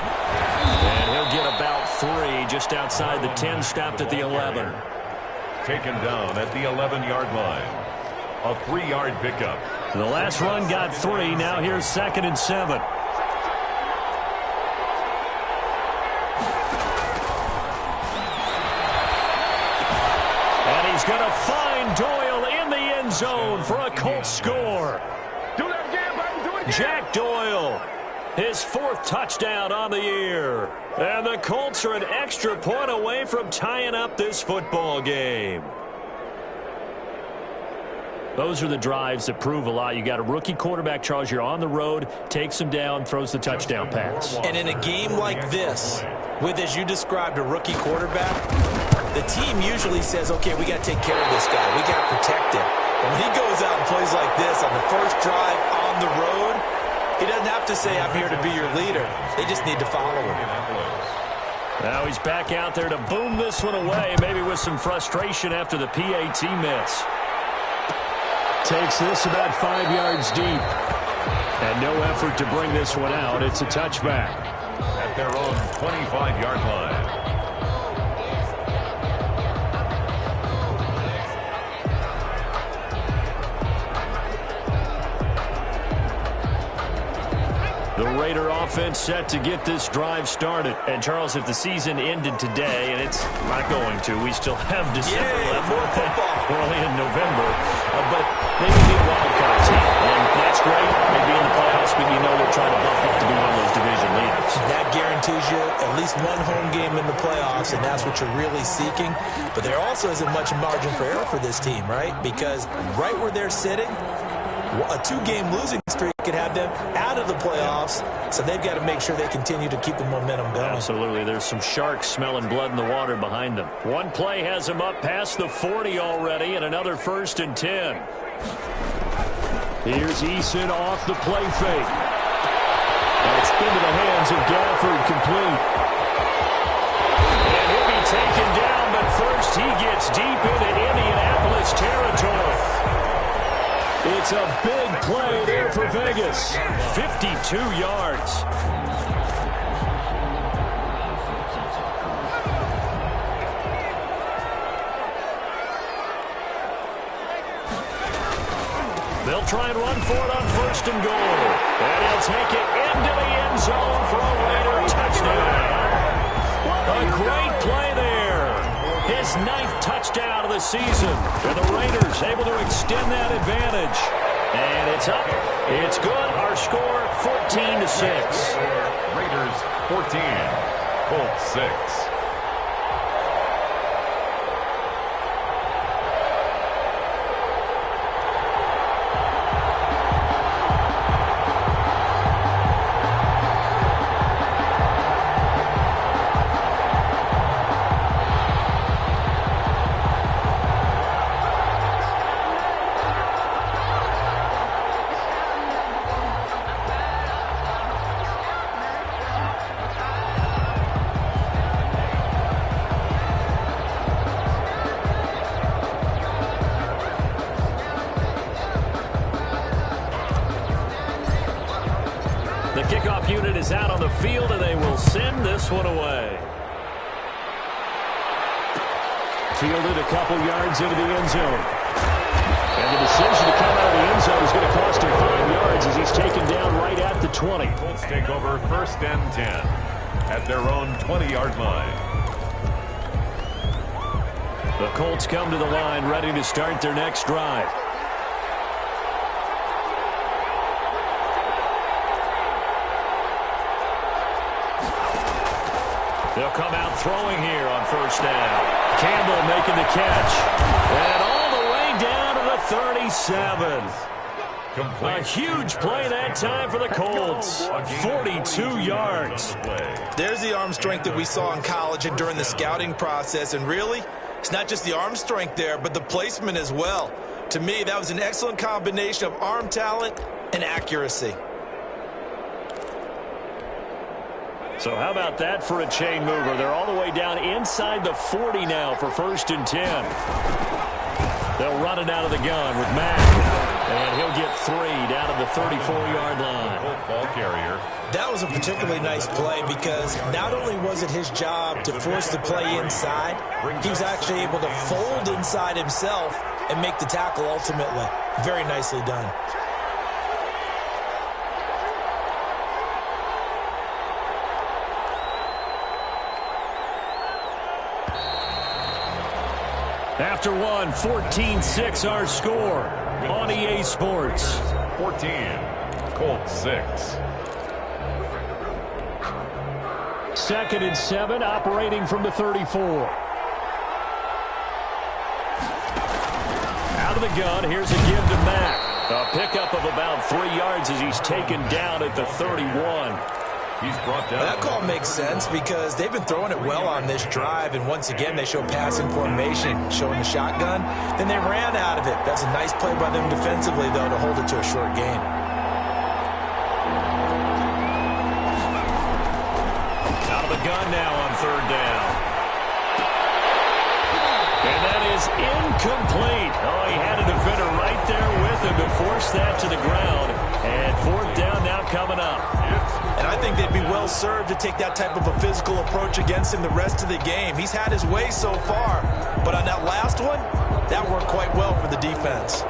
Speaker 1: And he'll get about 3 just outside the 10, stopped at the 11.
Speaker 2: Taken down at the 11-yard line. A 3-yard pickup.
Speaker 1: The last run got 3. Now here's 2nd and 7. And he's going to find Doyle in the end zone for a Colts score.
Speaker 2: Do that again, baby. Do it again.
Speaker 1: Jack Doyle, his 4th touchdown on the year. And the Colts are an extra point away from tying up this football game. Those are the drives that prove a lot. You got a rookie quarterback, Charles. You're on the road, takes him down, throws the touchdown pass.
Speaker 4: And in a game like this, with, as you described, a rookie quarterback, the team usually says, okay, we got to take care of this guy. We got to protect him. But when he goes out and plays like this on the first drive on the road, He doesn't have to say, I'm here to be your leader. They just need to follow him.
Speaker 1: Now he's back out there to boom this one away, maybe with some frustration after the PAT miss. Takes this about 5 yards deep. And no effort to bring this one out. It's a touchback.
Speaker 2: At their own 25-yard line.
Speaker 1: The Raider offense set to get this drive started. And, Charles, if the season ended today, and it's not going to, we still have December left.
Speaker 4: More football.
Speaker 1: Early in November. But they would be a wild card team. And that's great. They'd be in the playoffs, but you know they're trying to bump up to be one of those division leaders.
Speaker 4: That guarantees you at least one home game in the playoffs, and that's what you're really seeking. But there also isn't much margin for error for this team, right? Because right where they're sitting, a 2-game losing streak could have them out of the playoffs, so they've got to make sure they continue to keep the momentum going.
Speaker 1: Absolutely. There's some sharks smelling blood in the water behind them. One play has them up past the 40 already, and another 1st and 10. Here's Eason off the play fake. That's into the hands of Gafford, complete. And he'll be taken down, but first he gets deep into Indianapolis territory. It's a big play there for Vegas. 52 yards. They'll try and run for it on 1st and goal. And he'll take it into the end zone for a Raider touchdown. A great play there. His 9th touchdown of the season. And the Raiders able to extend that advantage. And it's up. It's good. Our score, 14-6.
Speaker 2: Raiders 14, Colts 6.
Speaker 1: Unit is out on the field, and they will send this one away. Fielded a couple yards into the end zone. And the decision to come out of the end zone is going to cost him 5 yards as he's taken down right at the 20.
Speaker 2: Colts take over 1st and 10 at their own 20-yard line.
Speaker 1: The Colts come to the line ready to start their next drive. They'll come out throwing here on 1st down. Campbell making the catch. And all the way down to the 37. A huge play that time for the Colts. 42 yards.
Speaker 4: There's the arm strength that we saw in college and during the scouting process. And really, it's not just the arm strength there, but the placement as well. To me, that was an excellent combination of arm talent and accuracy.
Speaker 1: So how about that for a chain mover? They're all the way down inside the 40 now for 1st and 10. They'll run it out of the gun with Mack. And he'll get 3 down to the 34-yard line.
Speaker 2: Ball carrier.
Speaker 4: That was a particularly nice play because not only was it his job to force the play inside, he was actually able to fold inside himself and make the tackle ultimately. Very nicely done.
Speaker 1: After one, 14-6 our score on EA Sports.
Speaker 2: 14, Colts 6.
Speaker 1: 2nd and 7, operating from the 34. Out of the gun, here's a give to Mack. A pickup of about 3 yards as he's taken down at the 31.
Speaker 2: He's brought down.
Speaker 4: That call makes sense because they've been throwing it well on this drive, and once again they show passing formation, showing the shotgun. Then they ran out of it. That's a nice play by them defensively, though, to hold it to a short gain.
Speaker 1: gun now on third down. And that is incomplete. Oh, he had a defender right there with him to force that to the ground. And fourth down now coming up.
Speaker 4: And I think they'd be well served to take that type of a physical approach against him the rest of the game. He's had his way so far, but on that last one, that worked quite well for the defense.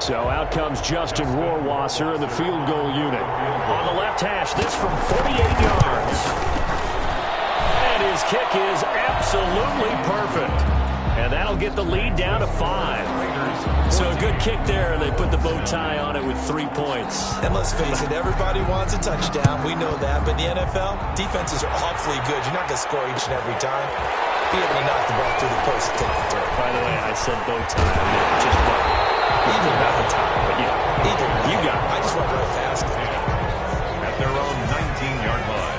Speaker 1: So out comes Justin Rohrwasser in the field goal unit. On the left hash, this from 48 yards. And his kick is absolutely perfect. And that'll get the lead down to 5. So a good kick there, and they put the bow tie on it with 3 points.
Speaker 4: And let's face it, everybody wants a touchdown. We know that. But in the NFL, defenses are awfully good. You're not going to score each and every time. Be able to knock the ball through the post and take the throw.
Speaker 1: By the way, I said bow tie. I meant just bow.
Speaker 4: Either about the time.
Speaker 1: But yeah,
Speaker 4: either.
Speaker 1: You got it.
Speaker 4: I just went right past it.
Speaker 2: At their own 19-yard line.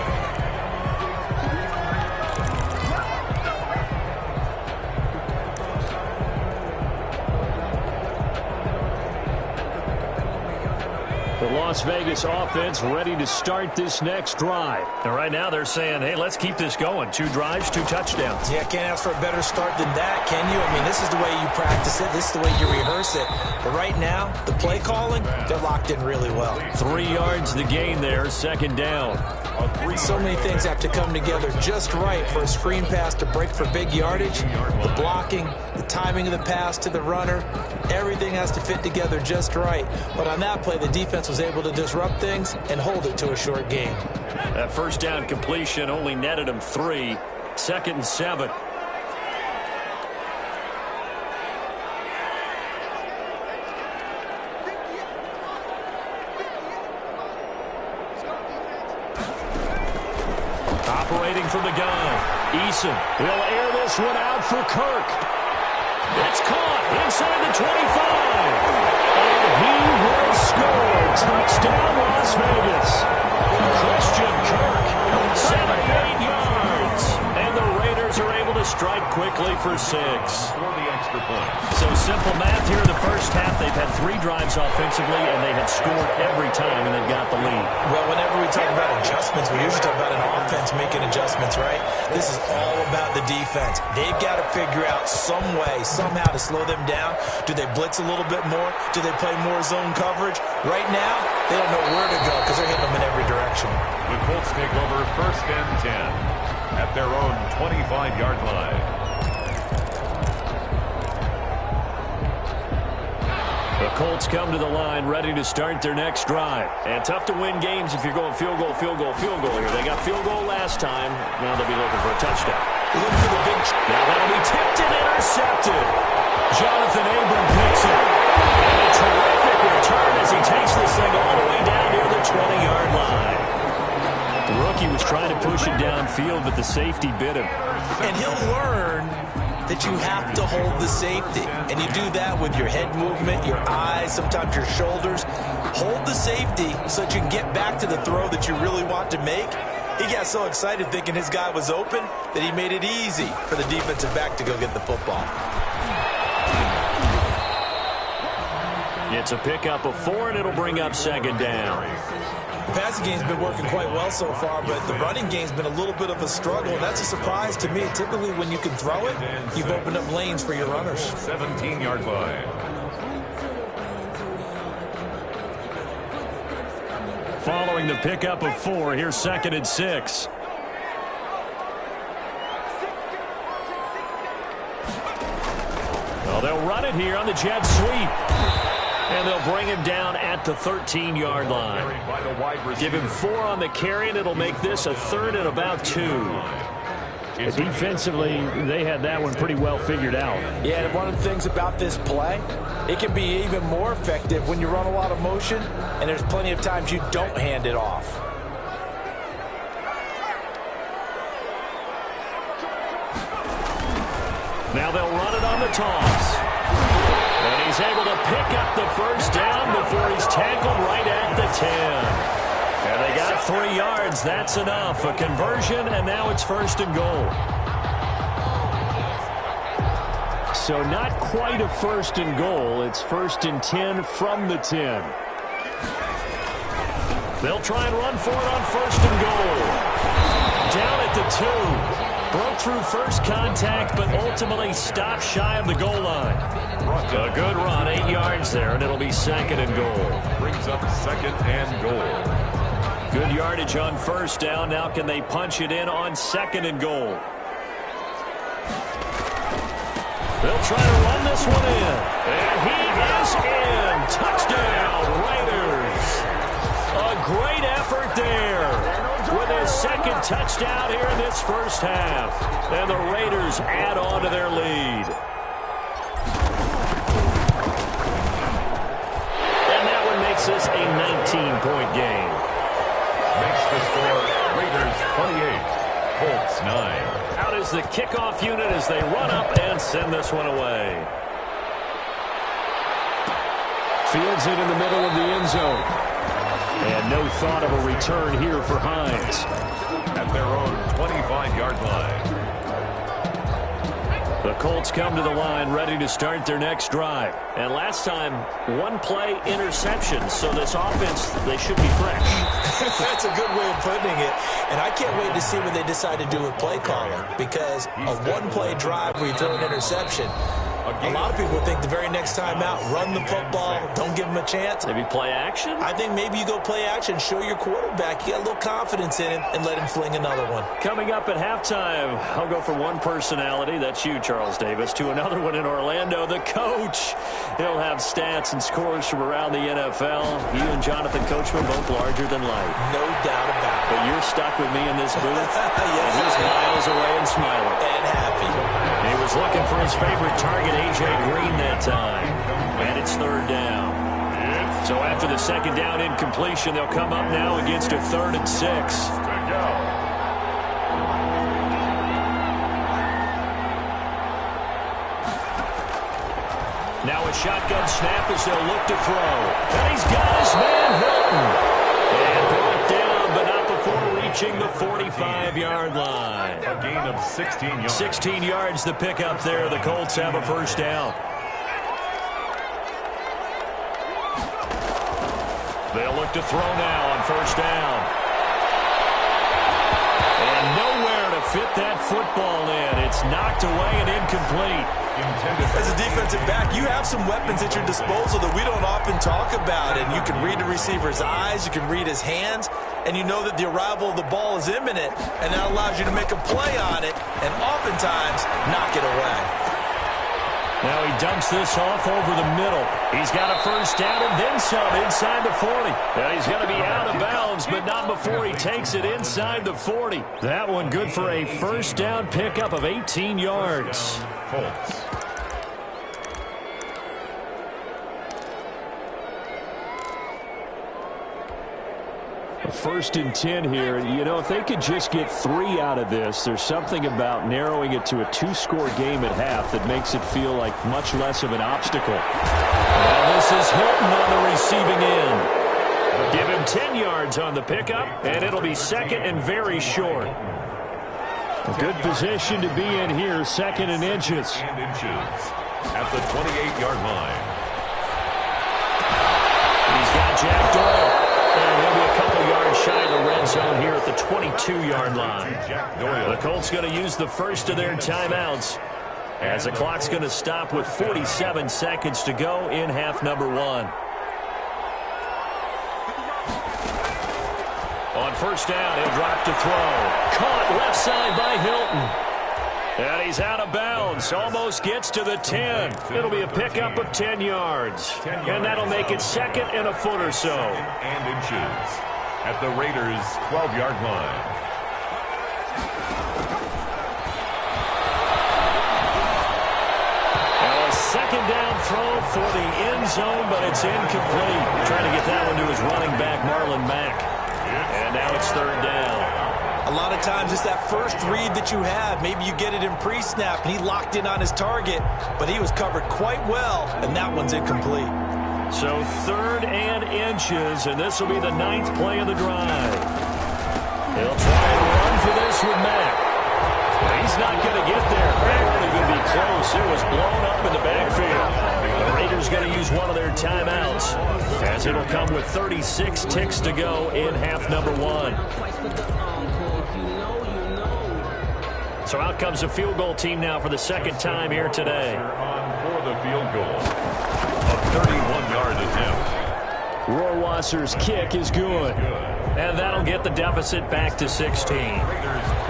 Speaker 1: The Las Vegas offense ready to start this next drive. And right now they're saying, hey, let's keep this going. 2 drives, 2 touchdowns.
Speaker 4: Yeah, can't ask for a better start than that, can you? I mean, this is the way you practice it. This is the way you rehearse it. But right now, the play calling, they're locked in really well.
Speaker 1: 3 yards the gain there, second down.
Speaker 4: So many things have to come together just right for a screen pass to break for big yardage. The blocking, the timing of the pass to the runner, everything has to fit together just right. But on that play, the defense was able to disrupt things and hold it to a short gain.
Speaker 1: That first down completion only netted him 3. 2nd and 7. Operating from the gun. Eason will air this one out for Kirk. It's caught inside the 25. And he will score. Touchdown, Las Vegas. Christian Kirk, 78 yards. And the Raiders are able to strike quickly for 6.
Speaker 2: For the extra point.
Speaker 1: So simple math here in the first half. They've had 3 drives offensively, and they have scored every time, and they've got the lead.
Speaker 4: Well, whenever we talk about adjustments, we usually talk about an offense making adjustments, right? This is all about the defense. They've got to figure out some way, somehow to slow them down. Do they blitz a little bit more? Do they play more zone coverage? Right now, they don't know where to go because they're hitting them in every direction.
Speaker 2: The Colts take over 1st and 10 at their own 25-yard line.
Speaker 1: The Colts come to the line ready to start their next drive. And tough to win games if you're going field goal, field goal, field goal here. They got field goal last time. Now they'll be looking for a touchdown.
Speaker 4: Looking for the big...
Speaker 1: Now that'll be tipped and intercepted. Jonathan Abram picks it. And a terrific return as he takes this thing all the way down near the 20-yard line. The rookie was trying to push it downfield, but the safety bit him.
Speaker 4: And he'll learn that you have to hold the safety. And you do that with your head movement, your eyes, sometimes your shoulders. Hold the safety so that you can get back to the throw that you really want to make. He got so excited thinking his guy was open that he made it easy for the defensive back to go get the football.
Speaker 1: It's a pickup of 4, and it'll bring up 2nd down.
Speaker 4: The passing game's been working quite well so far, but the running game's been a little bit of a struggle, and that's a surprise to me. Typically, when you can throw it, you've opened up lanes for your runners.
Speaker 2: 17-yard line.
Speaker 1: Following the pickup of 4, here's 2nd and 6. Well, they'll run it here on the jet sweep. And they'll bring him down at the 13-yard line. Give him 4 on the carry, and it'll make this a 3rd and about 2. Defensively, they had that one pretty well figured out.
Speaker 4: Yeah, and one of the things about this play, it can be even more effective when you run a lot of motion, and there's plenty of times you don't hand it off.
Speaker 1: Now they'll run it on the toss. And he's able to pick up the first down before he's tackled right at the 10. And they got 3 yards. That's enough. A conversion, and now it's 1st and goal. So not quite a 1st and goal. It's 1st and 10 from the 10. They'll try and run for it on 1st and goal. Down at the 2. Broke through first contact, but ultimately stopped shy of the goal line. A good run, 8 yards there, and it'll be 2nd and goal.
Speaker 2: Brings up 2nd and goal.
Speaker 1: Good yardage on 1st down. Now can they punch it in on 2nd and goal? They'll try to run this one in. And he is in. Touchdown, Raiders. A great effort there with his 2nd touchdown here in this first half. And the Raiders add on to their lead. And that one makes this a 19-point game.
Speaker 2: Makes the score Raiders 28, Colts 9.
Speaker 1: Out is the kickoff unit as they run up and send this one away. Fields it in the middle of the end zone. And no thought of a return here for Hines.
Speaker 2: At their own 25-yard line.
Speaker 1: The Colts come to the line ready to start their next drive. And last time, 1-play interception. So this offense, they should be fresh.
Speaker 4: That's a good way of putting it. And I can't wait to see what they decide to do with play calling. Because a 1-play drive where you throw an interception, a lot of people think the very next time out, run the football, don't give them a chance.
Speaker 1: Maybe play action?
Speaker 4: I think maybe you go play action, show your quarterback you got a little confidence in him, and let him fling another one.
Speaker 1: Coming up at halftime, I'll go for one personality, that's you, Charles Davis, to another one in Orlando, the coach. He'll have stats and scores from around the NFL. You and Jonathan Coachman both larger than life.
Speaker 4: No doubt about it.
Speaker 1: But you're stuck with me in this booth,
Speaker 4: yes,
Speaker 1: and he's miles away and smiling.
Speaker 4: And happy.
Speaker 1: He was looking for his favorite target, A.J. Green, that time. And it's 3rd down. So after the 2nd down incompletion, they'll come up now against a 3rd and 6. Now a shotgun snap as they'll look to throw. And he's got his man Hilton. And brought down, but not before reaching the 45-yard line.
Speaker 2: A gain of 16 yards.
Speaker 1: 16 yards the pickup there. The Colts have a 1st down. They'll look to throw now on 1st down. And nowhere to fit that football in. It's knocked away and incomplete.
Speaker 4: As a defensive back, you have some weapons at your disposal that we don't often talk about. And you can read the receiver's eyes, you can read his hands, and you know that the arrival of the ball is imminent. And that allows you to make a play on it and oftentimes knock it away.
Speaker 1: Now he dumps this off over the middle. He's got a 1st down and then some inside the 40. Now he's going to be out of bounds, but not before he takes it inside the 40. That one good for a 1st down pickup of 18 yards.
Speaker 2: Colts.
Speaker 1: A 1st and 10 here. You know, if they could just get 3 out of this, there's something about narrowing it to a 2-score game at half that makes it feel like much less of an obstacle. And this is Hilton on the receiving end. Give him 10 yards on the pickup, and it'll be 2nd and very short. A good position to be in here, 2nd and inches.
Speaker 2: And inches at the 28-yard line.
Speaker 1: He's got Jack Doyle. And he'll be a couple yards shy of the red zone here at the 22-yard line. The Colts going to use the 1st of their timeouts as the clock's going to stop with 47 seconds to go in half number 1. On 1st down, he'll drop to throw. Caught left side by Hilton. And he's out of bounds. Almost gets to the 10. It'll be a pickup of 10 yards. And that'll make it 2nd and a foot or so.
Speaker 2: And inches at the Raiders' 12-yard line.
Speaker 1: Now a 2nd down throw for the end zone, but it's incomplete. Trying to get that one to his running back, Marlon Mack. And now it's 3rd down.
Speaker 4: A lot of times it's that first read that you have. Maybe you get it in pre-snap, and he locked in on his target, but he was covered quite well, and that one's incomplete.
Speaker 1: So 3rd and inches, and this will be the 9th play of the drive. He'll try and run for this with Mack. He's not going to get there. Barely going to be close. It was blown up in the backfield. The Raiders going to use one of their timeouts, as it'll come with 36 ticks to go in half number 1. So out comes the field goal team now for the second time here today.
Speaker 2: On for the field goal. A 31-yard attempt.
Speaker 1: Rohrwasser's kick is good. And that'll get the deficit back to 16.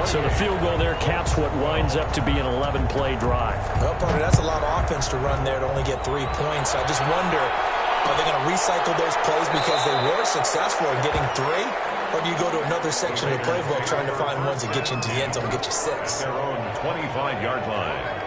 Speaker 1: So the field goal there caps what winds up to be an 11-play drive.
Speaker 4: Well, partner, that's a lot of offense to run there to only get 3 points. I just wonder, are they going to recycle those plays because they were successful in getting 3? Or do you go to another section of the playbook trying to find ones that get you into the end zone and get you 6?
Speaker 2: Their own 25-yard line.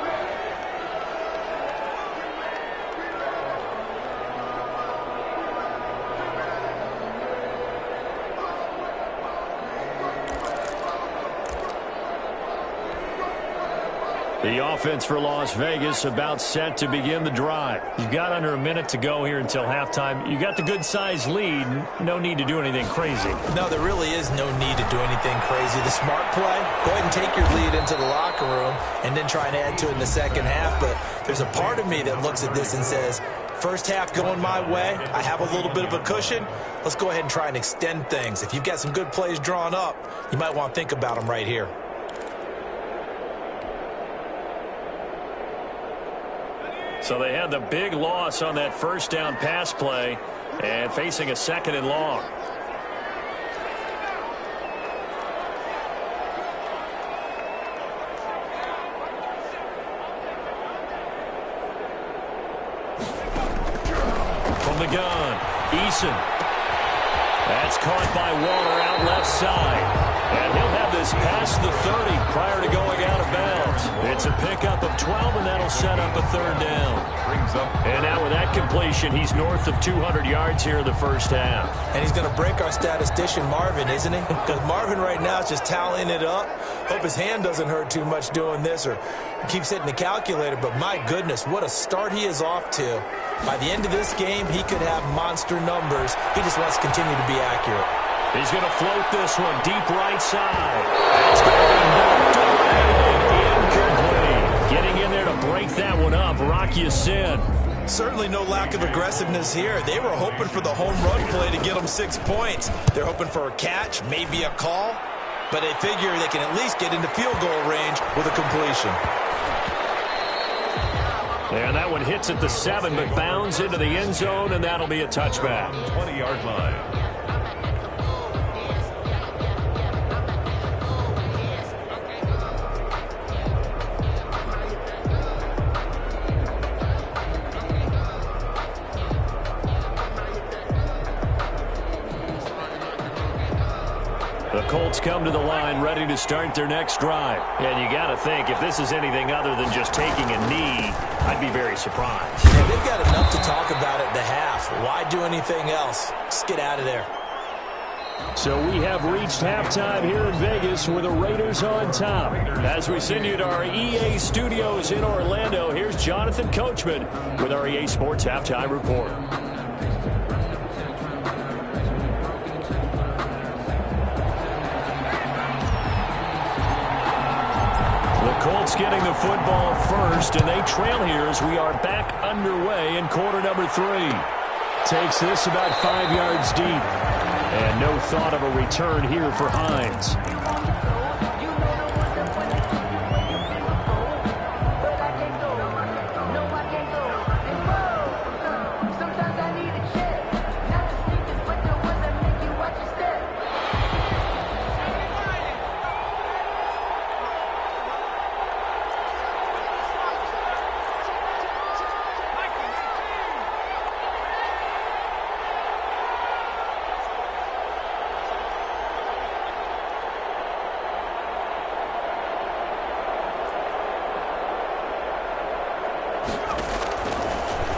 Speaker 1: The offense for Las Vegas about set to begin the drive. You've got under a minute to go here until halftime. You got the good-sized lead. No need to do anything crazy.
Speaker 4: No, there really is no need to do anything crazy. The smart play, go ahead and take your lead into the locker room and then try and add to it in the second half. But there's a part of me that looks at this and says, first half going my way, I have a little bit of a cushion. Let's go ahead and try and extend things. If you've got some good plays drawn up, you might want to think about them right here.
Speaker 1: So they had the big loss on that first down pass play and facing a 2nd and long. From the gun, Eason. That's caught by Waller out left side. And he'll have this past the 30 prior to going out of bounds. It's a pickup of 12, and that'll set up a 3rd down. And now with that completion, he's north of 200 yards here in the first half.
Speaker 4: And he's going to break our statistician, Marvin, isn't he? Because Marvin right now is just tallying it up. Hope his hand doesn't hurt too much doing this or keeps hitting the calculator. But my goodness, what a start he is off to. By the end of this game, he could have monster numbers. He just wants to continue to be accurate.
Speaker 1: He's going to float this one deep right side. That's going to be knocked away. Incomplete. Getting in there to break that one up, Rocky Sin.
Speaker 4: Certainly no lack of aggressiveness here. They were hoping for the home run play to get them 6 points. They're hoping for a catch, maybe a call, but they figure they can at least get into field goal range with a completion.
Speaker 1: And that one hits at the 7, but bounds into the end zone, and that'll be a touchback.
Speaker 2: 20-yard line.
Speaker 1: The Colts come to the line ready to start their next drive. And you got to think, if this is anything other than just taking a knee, I'd be very surprised.
Speaker 4: Yeah, they've got enough to talk about at the half. Why do anything else? Just get out of there.
Speaker 1: So we have reached halftime here in Vegas with the Raiders on top. As we send you to our EA studios in Orlando, here's Jonathan Coachman with our EA Sports Halftime Report. Colts getting the football first, and they trail here as we are back underway in quarter number 3. Takes this about 5 yards deep, and no thought of a return here for Hines.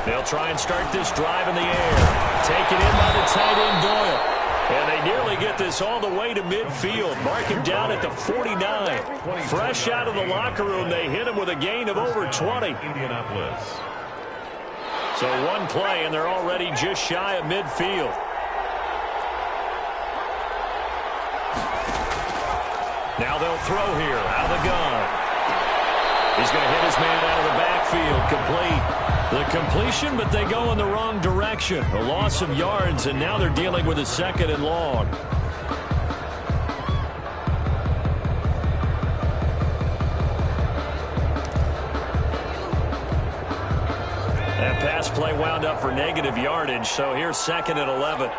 Speaker 1: They'll try and start this drive in the air. Taken in by the tight end, Doyle. And they nearly get this all the way to midfield. Mark him down at the 49. Fresh out of the locker room, they hit him with a gain of over 20.
Speaker 2: Indianapolis.
Speaker 1: So one play, and they're already just shy of midfield. Now they'll throw here out of the gun. He's going to hit his man out of the backfield, complete. The completion, but they go in the wrong direction. A loss of yards, and now they're dealing with a 2nd and long. That pass play wound up for negative yardage, so here's 2nd and 11.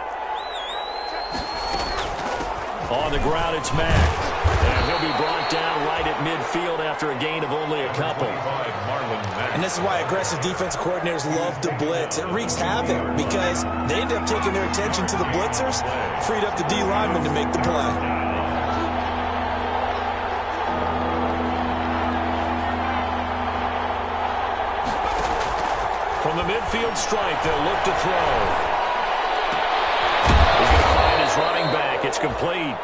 Speaker 1: On the ground, it's Mack. And he'll be brought down right at midfield after a gain of only a couple.
Speaker 4: And this is why aggressive defensive coordinators love to blitz. It wreaks havoc because they end up taking their attention to the blitzers, freed up the D lineman to make the play.
Speaker 1: From the midfield strike, they'll look to throw. He's going to find his running back. It's complete.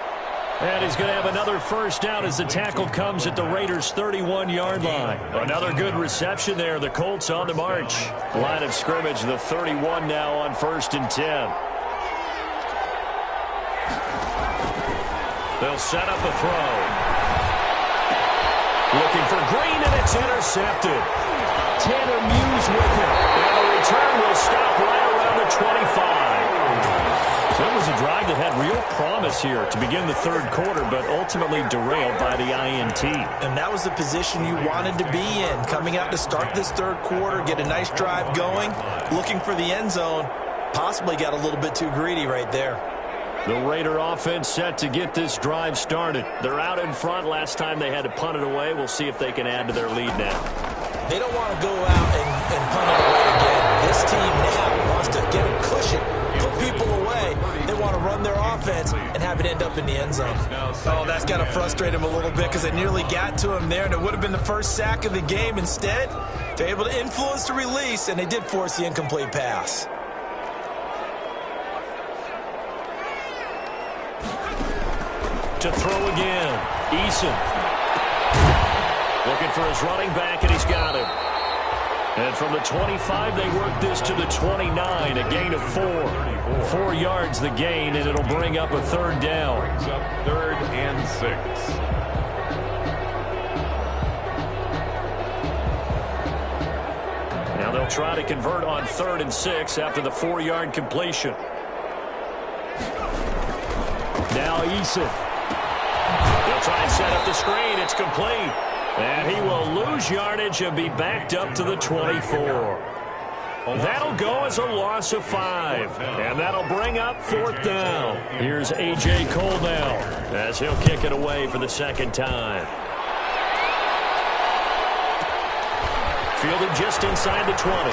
Speaker 1: And he's going to have another first down as the tackle comes at the Raiders' 31-yard line. Another good reception there. The Colts on the march. Line of scrimmage, the 31 now on 1st and 10. They'll set up a throw. Looking for Green, and it's intercepted. Tanner Muse with it. And the return will stop right around the 25. So it was a drive that had real promise here to begin the 3rd quarter, but ultimately derailed by the INT.
Speaker 4: And that was the position you wanted to be in. Coming out to start this 3rd quarter, get a nice drive going, looking for the end zone. Possibly got a little bit too greedy right there.
Speaker 1: The Raider offense set to get this drive started. They're out in front. Last time they had to punt it away. We'll see if they can add to their lead now.
Speaker 4: They don't want to go out and punt it away again. This team now wants to get a cushion, put people away. They want to run their offense and have it end up in the end zone. Oh, that's got to frustrate him a little bit because they nearly got to him there, and it would have been the first sack of the game. Instead, they're able to influence the release, and they did force the incomplete pass.
Speaker 1: To throw again, Eason. Looking for his running back, and he's got him. And from the 25, they work this to the 29, a gain of 4. 4 yards the gain, and it'll bring up a 3rd down.
Speaker 2: 3rd and 6.
Speaker 1: Now they'll try to convert on 3rd and 6 after the 4-yard completion. Now Eason. They'll try and set up the screen. It's complete. And he will lose yardage and be backed up to the 24. That'll go as a loss of 5. And that'll bring up 4th down. Here's A.J. Cole now as he'll kick it away for the 2nd time. Fielded just inside the 20.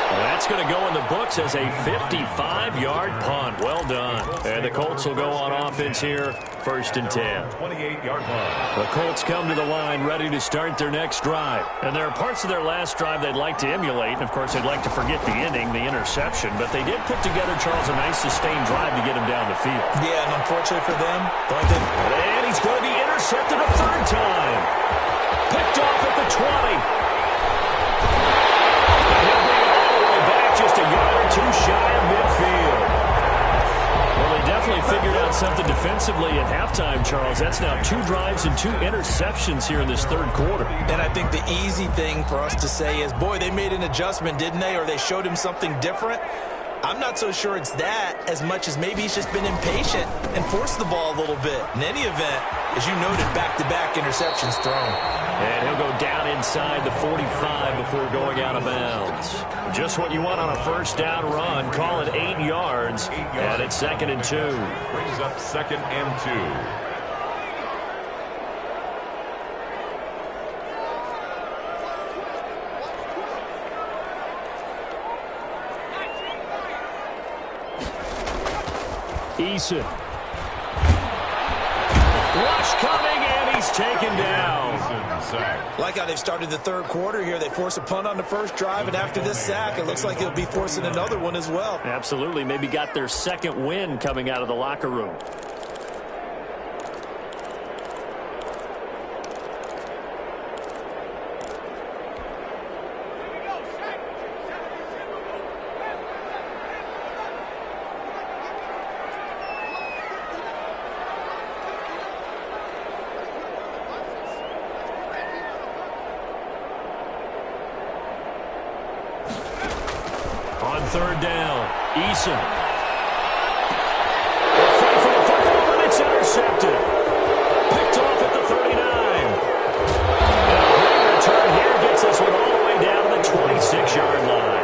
Speaker 1: That's going to go in the books as a 55-yard punt. Well done. And the Colts will go on offense here, 1st and 10.
Speaker 2: 28-yard line.
Speaker 1: The Colts come to the line ready to start their next drive. And there are parts of their last drive they'd like to emulate. And, of course, they'd like to forget the ending, the interception. But they did put together, Charles, a nice sustained drive to get him down the field.
Speaker 4: Yeah, and unfortunately for them,
Speaker 1: and he's going to be intercepted a 3rd time. Picked off at the 20. Just a yard or 2 shy of midfield. Well, they definitely figured out something defensively at halftime, Charles. That's now 2 drives and 2 interceptions here in this 3rd quarter.
Speaker 4: And I think the easy thing for us to say is, boy, they made an adjustment, didn't they? Or they showed him something different. I'm not so sure it's that as much as maybe he's just been impatient and forced the ball a little bit. In any event, as you noted, back-to-back interceptions thrown.
Speaker 1: And he'll go down inside the 45 before going out of bounds. Just what you want on a 1st down run. Call it 8 yards. And it's 2nd and 2.
Speaker 2: Brings up 2nd and 2.
Speaker 1: Eason. Rush coming, and he's taken down.
Speaker 4: Like how they've started the 3rd quarter here. They force a punt on the 1st drive, and after this sack, it looks like they'll be forcing another one as well.
Speaker 1: Absolutely. Maybe got their 2nd win coming out of the locker room. third down. Eason. The fight for the football, and it's intercepted. Picked off at the 39. And a great return here gets this one all the way down to the 26-yard line.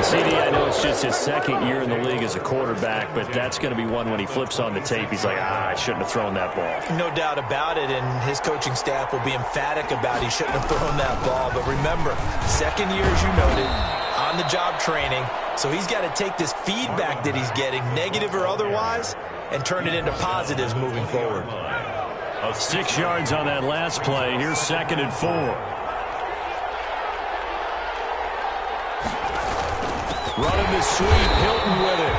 Speaker 1: CD, I know it's just his second year in the league as a quarterback, but that's going to be one when he flips on the tape. He's like, I shouldn't have thrown that ball.
Speaker 4: No doubt about it, and his coaching staff will be emphatic about he shouldn't have thrown that ball. But remember, second year, as you noted, on-the-job training, so he's got to take this feedback that he's getting, negative or otherwise, and turn it into positives moving forward.
Speaker 1: 6 yards on that last play. Here's 2nd and 4. Running the sweep, Hilton with it.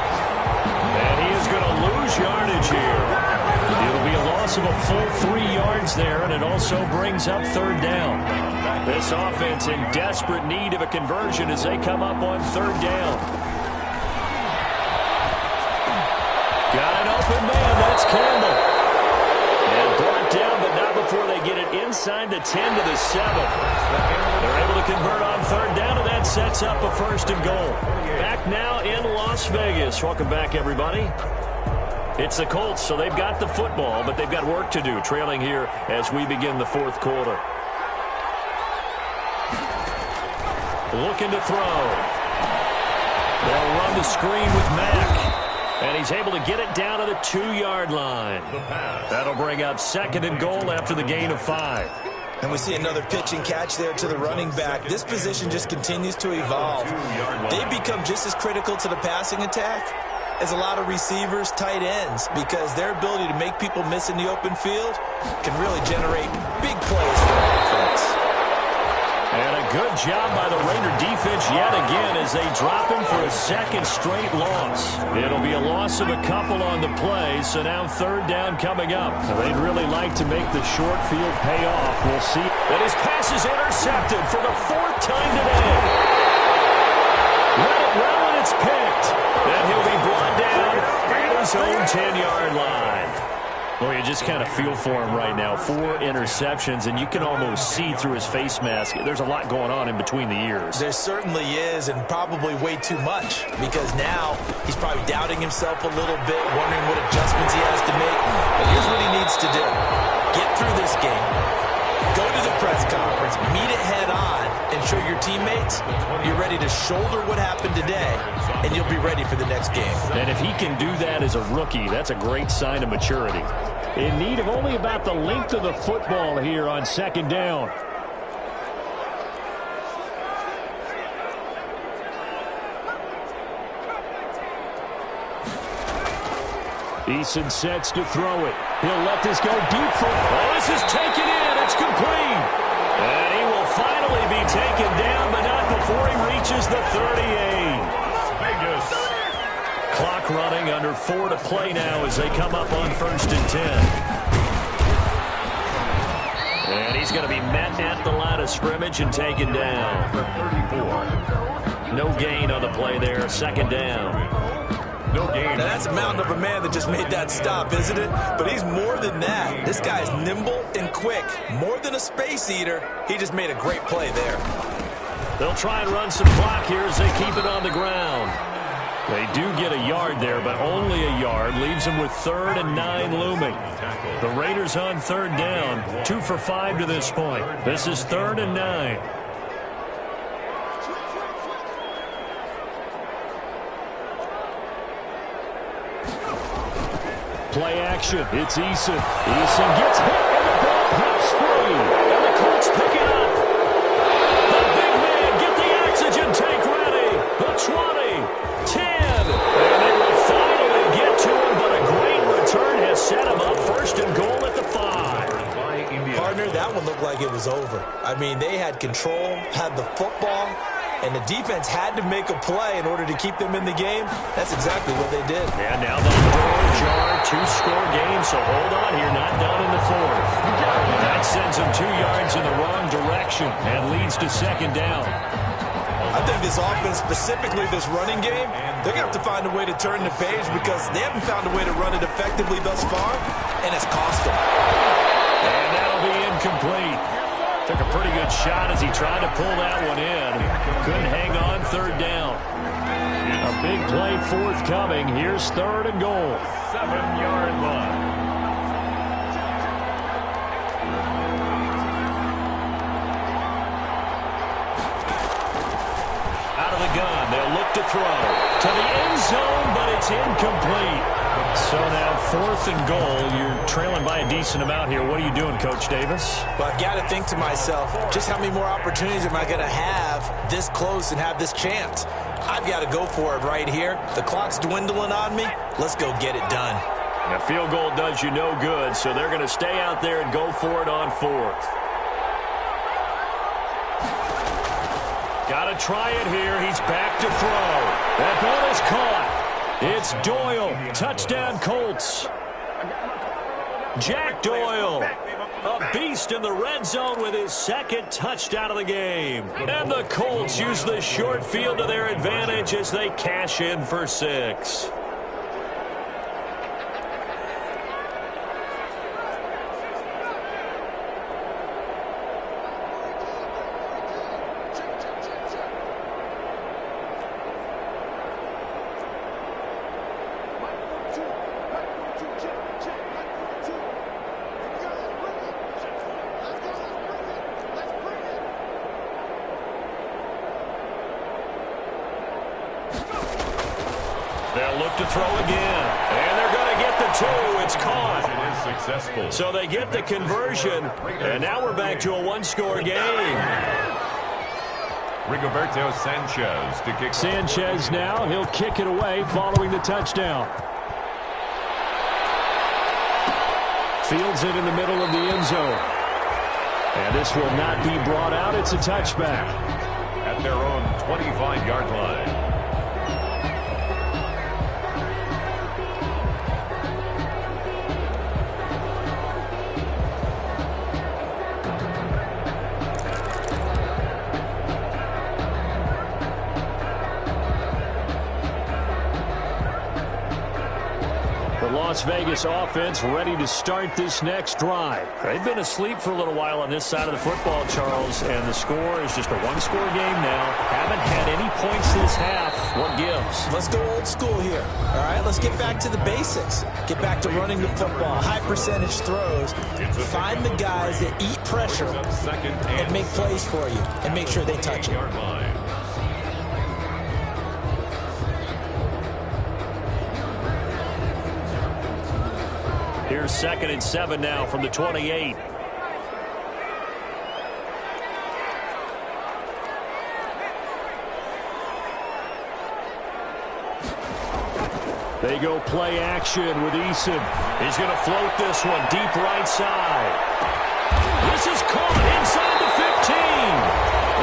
Speaker 1: And he is going to lose yardage here. It'll be a loss of a full 3 yards there, and it also brings up third down. This offense in desperate need of a conversion as they come up on third down. Got an open man, that's Campbell. And brought down, but not before they get it inside the 10 to the 7. They're able to convert on third down, and that sets up a 1st and goal. Back now in Las Vegas. Welcome back, everybody. It's the Colts, so they've got the football, but they've got work to do, trailing here as we begin the 4th quarter. Looking to throw. They'll run the screen with Mack, and he's able to get it down to the 2-yard line. That'll bring up 2nd and goal after the gain of 5.
Speaker 4: And we see another pitch and catch there to the running back. This position just continues to evolve. They become just as critical to the passing attack as a lot of receivers, tight ends, because their ability to make people miss in the open field can really generate big plays for the offense.
Speaker 1: And a good job by the Raider defense yet again as they drop him for a 2nd straight loss. It'll be a loss of a couple on the play, so now third down coming up. They'd really like to make the short field pay off. We'll see. And his pass is intercepted for the 4th time today. Let it roll and it's picked. Then he'll be brought down at his own 10-yard line. Well, you just kind of feel for him right now. 4 interceptions, and you can almost see through his face mask. There's a lot going on in between the ears.
Speaker 4: There certainly is, and probably way too much, because now he's probably doubting himself a little bit, wondering what adjustments he has to make. But here's what he needs to do. Get through this game. Go to the press conference, meet it head on, and show your teammates you're ready to shoulder what happened today, and you'll be ready for the next game.
Speaker 1: And if he can do that as a rookie, that's a great sign of maturity. In need of only about the length of the football here on 2nd down. Eason sets to throw it. He'll let this go deep for... Oh, this is taken in. It's complete. And he will finally be taken down, but not before he reaches the 38.
Speaker 2: Vegas.
Speaker 1: Clock running, under 4 to play now as they come up on 1st and 10. And he's going to be met at the line of scrimmage and taken down.
Speaker 2: 34.
Speaker 1: No gain on the play there. 2nd down.
Speaker 2: No gain.
Speaker 4: Now that's a mountain of a man that just made that stop, isn't it? But he's more than that. This guy's nimble and quick. More than a space eater. He just made a great play there.
Speaker 1: They'll try and run some clock here as they keep it on the ground. They do get a yard there, but only a yard. Leaves them with 3rd and 9 looming. The Raiders on 3rd down. 2 for 5 to this point. This is 3rd and 9. Play action. It's Eason. Eason gets hit, and the ball pops free. And the Colts pick it up. The big man, get the oxygen tank ready. The 20, 10. And they will finally get to him, but a great return has set him up. 1st and goal at the 5.
Speaker 4: Partner, that one looked like it was over. I mean, they had control, had the football, and the defense had to make a play in order to keep them in the game. That's exactly what they did.
Speaker 1: And now that door jar, 2-score game, so hold on here, not done in the 4th. That sends them 2 yards in the wrong direction and leads to 2nd down.
Speaker 4: I think this offense, specifically this running game, they're going to have to find a way to turn the page because they haven't found a way to run it effectively thus far, and it's cost them.
Speaker 1: And that'll be incomplete. Took a pretty good shot as he tried to pull that one in. Couldn't hang on, third down. A big play forthcoming. Here's third and goal.
Speaker 2: 7-yard line.
Speaker 1: Out of the gun, they'll look to throw. To the end zone, but it's incomplete. So now fourth and goal. You're trailing by a decent amount here. What are you doing, Coach Davis?
Speaker 4: Well, I've got to think to myself, just how many more opportunities am I going to have this close and have this chance? I've got to go for it right here. The clock's dwindling on me. Let's go get it done.
Speaker 1: A field goal does you no good, so they're going to stay out there and go for it on fourth. Got to try it here. He's back to throw. That ball is caught. It's Doyle. Touchdown, Colts. Jack Doyle, a beast in the red zone with his second touchdown of the game. And the Colts use the short field to their advantage as they cash in for 6. They'll look to throw again. And they're going to get the 2. It's caught.
Speaker 2: It is successful.
Speaker 1: So they get the conversion. And now we're back to a one-score game.
Speaker 2: Rigoberto Sanchez to kick.
Speaker 1: Sanchez now. He'll kick it away following the touchdown. Fields it in the middle of the end zone. And this will not be brought out. It's a touchback.
Speaker 2: At their own 25-yard line.
Speaker 1: Las Vegas offense ready to start this next drive. They've been asleep for a little while on this side of the football, Charles, and the score is just a one-score game now. Haven't had any points this half. What gives?
Speaker 4: Let's go old school here. All right, let's get back to the basics. Get back to running the football, high percentage throws. Find the guys that eat pressure and make plays for you and make sure they touch it.
Speaker 1: Here's 2nd and 7 now from the 28. They go play action with Eason. He's going to float this one deep right side. This is caught inside the 15.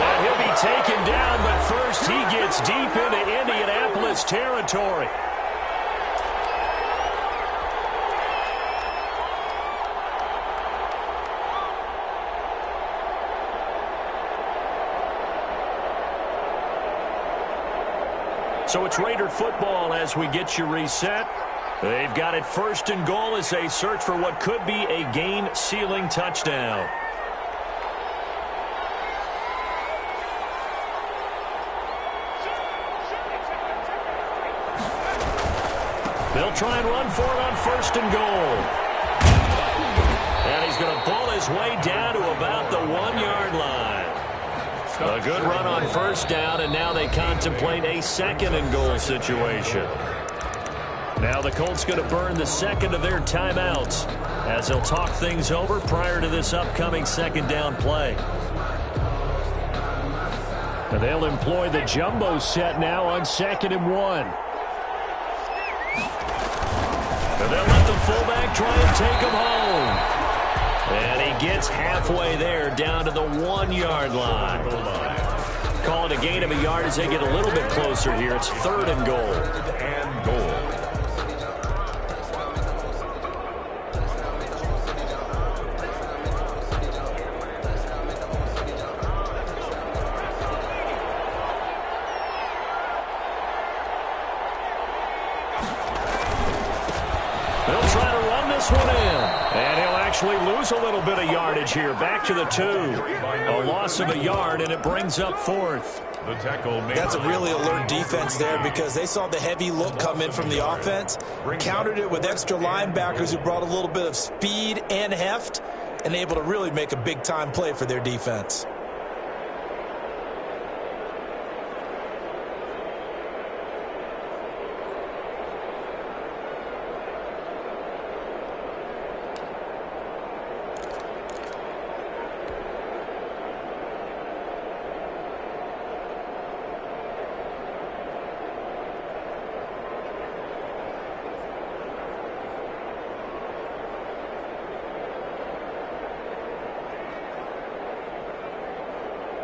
Speaker 1: And he'll be taken down, but first he gets deep into Indianapolis territory. So it's Raider football as we get you reset. They've got it 1st and goal as they search for what could be a game-sealing touchdown. They'll try and run for it on 1st and goal. And he's going to ball his way down to about the 1-yard line. A good run on 1st down, and now they contemplate a 2nd and goal situation. Now the Colts going to burn the 2nd of their timeouts as they'll talk things over prior to this upcoming 2nd down play. And they'll employ the jumbo set now on 2nd and 1. And they'll let the fullback try and take him home. And he gets halfway there down to the 1-yard line. Call it a gain of a yard as they get a little bit closer here. It's 3rd and goal. He'll try to run this one in. And he'll actually lose a little bit of yardage here. Back to the 2. A loss of a yard, and it brings up 4th.
Speaker 2: The tackle made.
Speaker 4: That's a really alert defense there because they saw the heavy look come in from the offense, countered it with extra linebackers who brought a little bit of speed and heft, and able to really make a big-time play for their defense.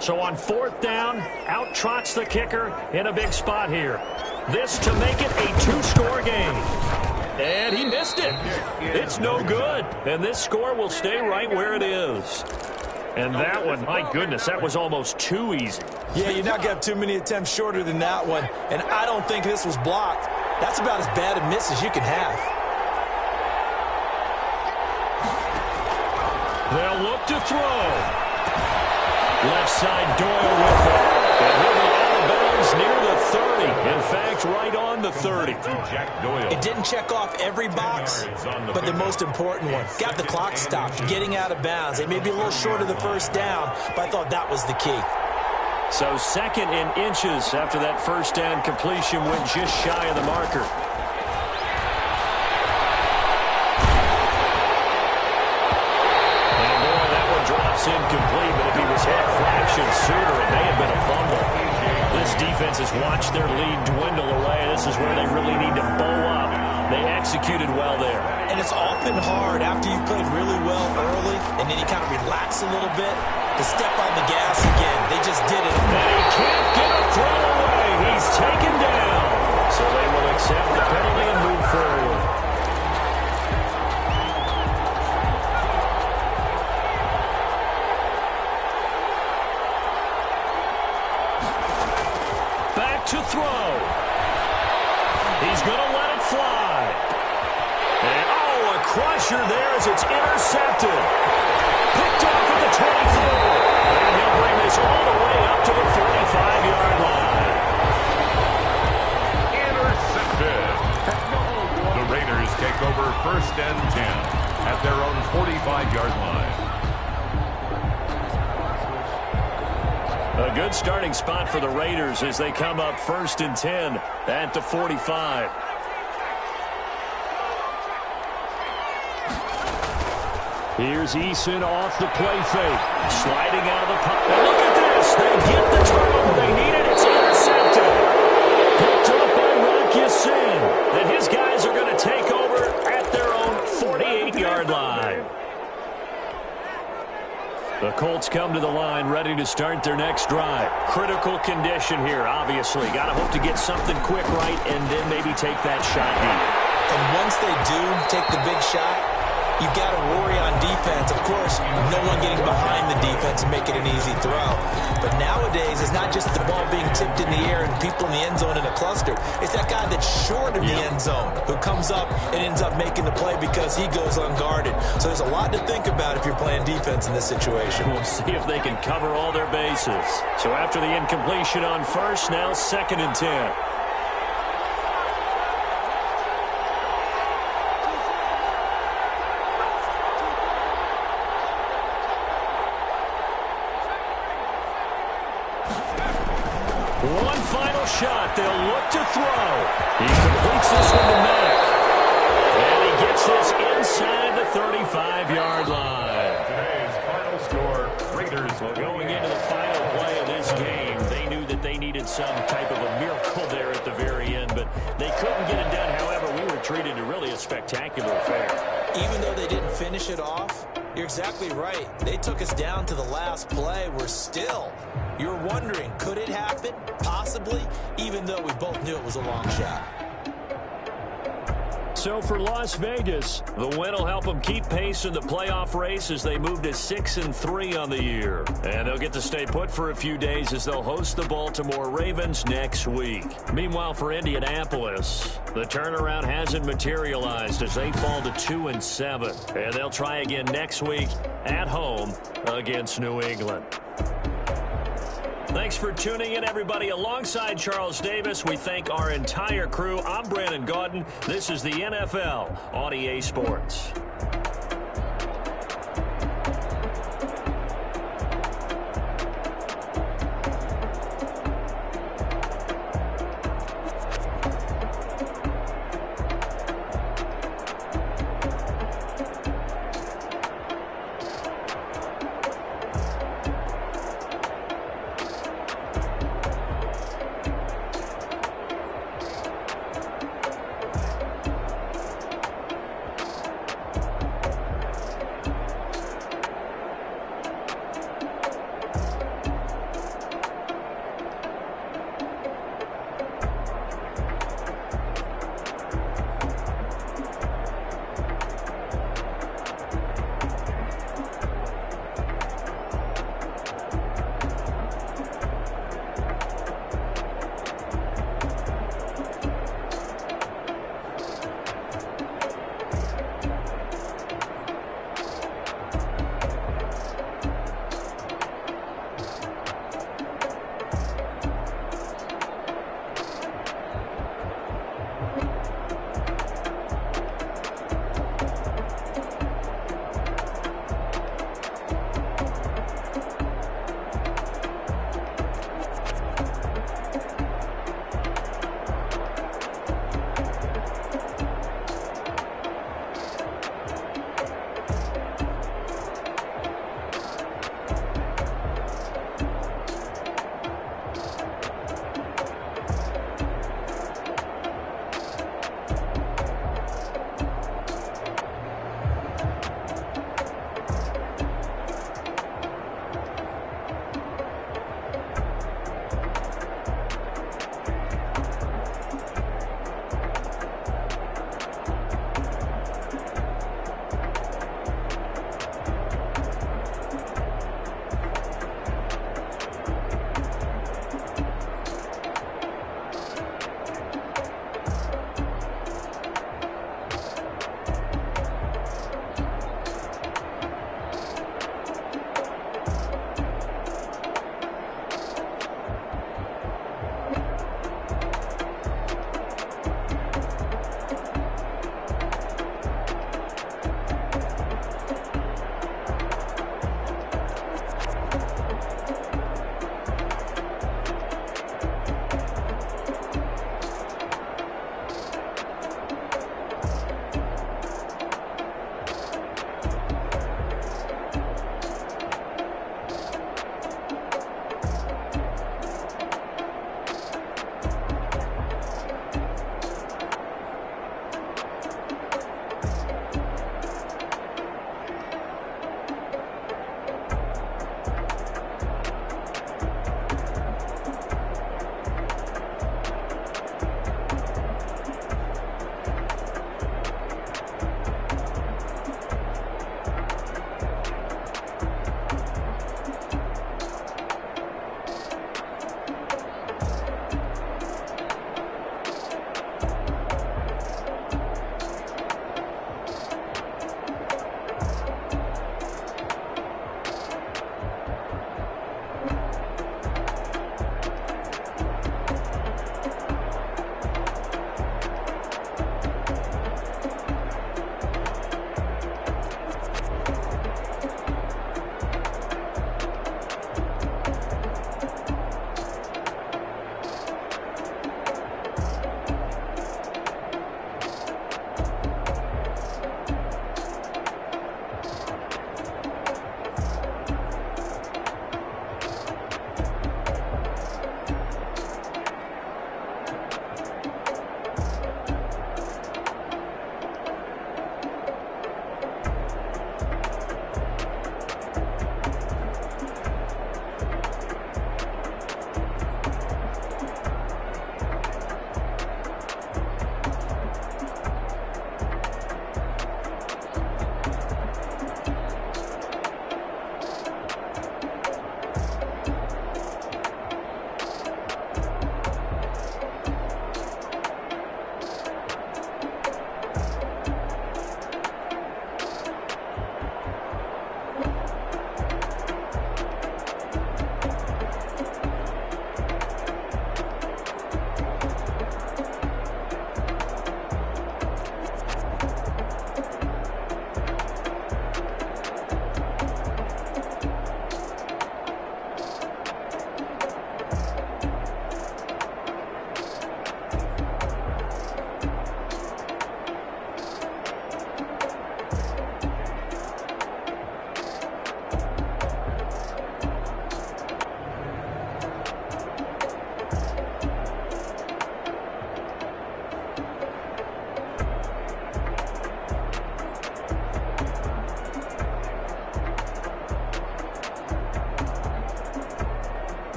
Speaker 1: So on 4th down, out trots the kicker in a big spot here. This to make it a 2-score game. And he missed it. It's no good. And this score will stay right where it is. And that one, my goodness, that was almost too easy.
Speaker 4: Yeah, you're not going to have too many attempts shorter than that one. And I don't think this was blocked. That's about as bad a miss as you can have.
Speaker 1: They'll look to throw. Left side Doyle with it. And he'll be out of bounds near the 30. In fact, right on the 30.
Speaker 4: It didn't check off every box, but the most important one. Got the clock stopped, getting out of bounds. They may be a little short of the 1st down, but I thought that was the key.
Speaker 1: So 2nd in inches after that 1st down completion went just shy of the marker. Incomplete, but if he was hit fraction sooner, it may have been a fumble. This defense has watched their lead dwindle away. This is where they really need to bow up. They executed well there.
Speaker 4: And it's often hard after you've played really well early, and then you kind of relax a little bit, to step on the gas again. They just did it.
Speaker 1: And he can't get a throw away. He's taken down. So they will accept the penalty and move forward. To throw. He's going to let it fly. And, a crusher there as it's intercepted. Picked off at the 24. And he'll bring this all the way up to the 45-yard line.
Speaker 2: Intercepted. The Raiders take over 1st and 10 at their own 45-yard line.
Speaker 1: A good starting spot for the Raiders as they come up 1st and 10 at the 45. Here's Eason off the play fake. Sliding out of the pocket. Look at this. They get the turnover they needed. It's intercepted. Picked up by Rocky Sin. And his guys are going to take over at their own 48-yard line. The Colts come to the line ready to start their next drive. Critical condition here, obviously. Got to hope to get something quick right and then maybe take that shot here.
Speaker 4: And once they do take the big shot, you've got to worry on defense. Of course, no one getting behind the defense and making an easy throw. But nowadays, it's not just the ball being tipped in the air and people in the end zone in a cluster. It's that guy that's short of the end zone who comes up and ends up making the play because he goes unguarded. So there's a lot to think about if you're playing defense in this situation.
Speaker 1: We'll see if they can cover all their bases. So after the incompletion on 1st, now 2nd and 10. One final shot. They'll look to throw. He completes this one to Mack. And he gets this inside the 35-yard line.
Speaker 2: Today's final score, Raiders.
Speaker 1: Well, going into the final play of this game, they knew that they needed some type of a miracle there at the very end, but they couldn't get it done. However, we were treated to really a spectacular affair.
Speaker 4: Even though they didn't finish it off, you're exactly right. They took us down to the last play. You're wondering, could it happen? Possibly, even though we both knew it was a long shot.
Speaker 1: So for Las Vegas, the win will help them keep pace in the playoff race as they move to 6-3 on the year. And they'll get to stay put for a few days as they'll host the Baltimore Ravens next week. Meanwhile, for Indianapolis, the turnaround hasn't materialized as they fall to 2-7. And they'll try again next week at home against New England. Thanks for tuning in, everybody. Alongside Charles Davis, we thank our entire crew. I'm Brandon Gaudin. This is the NFL on EA Sports.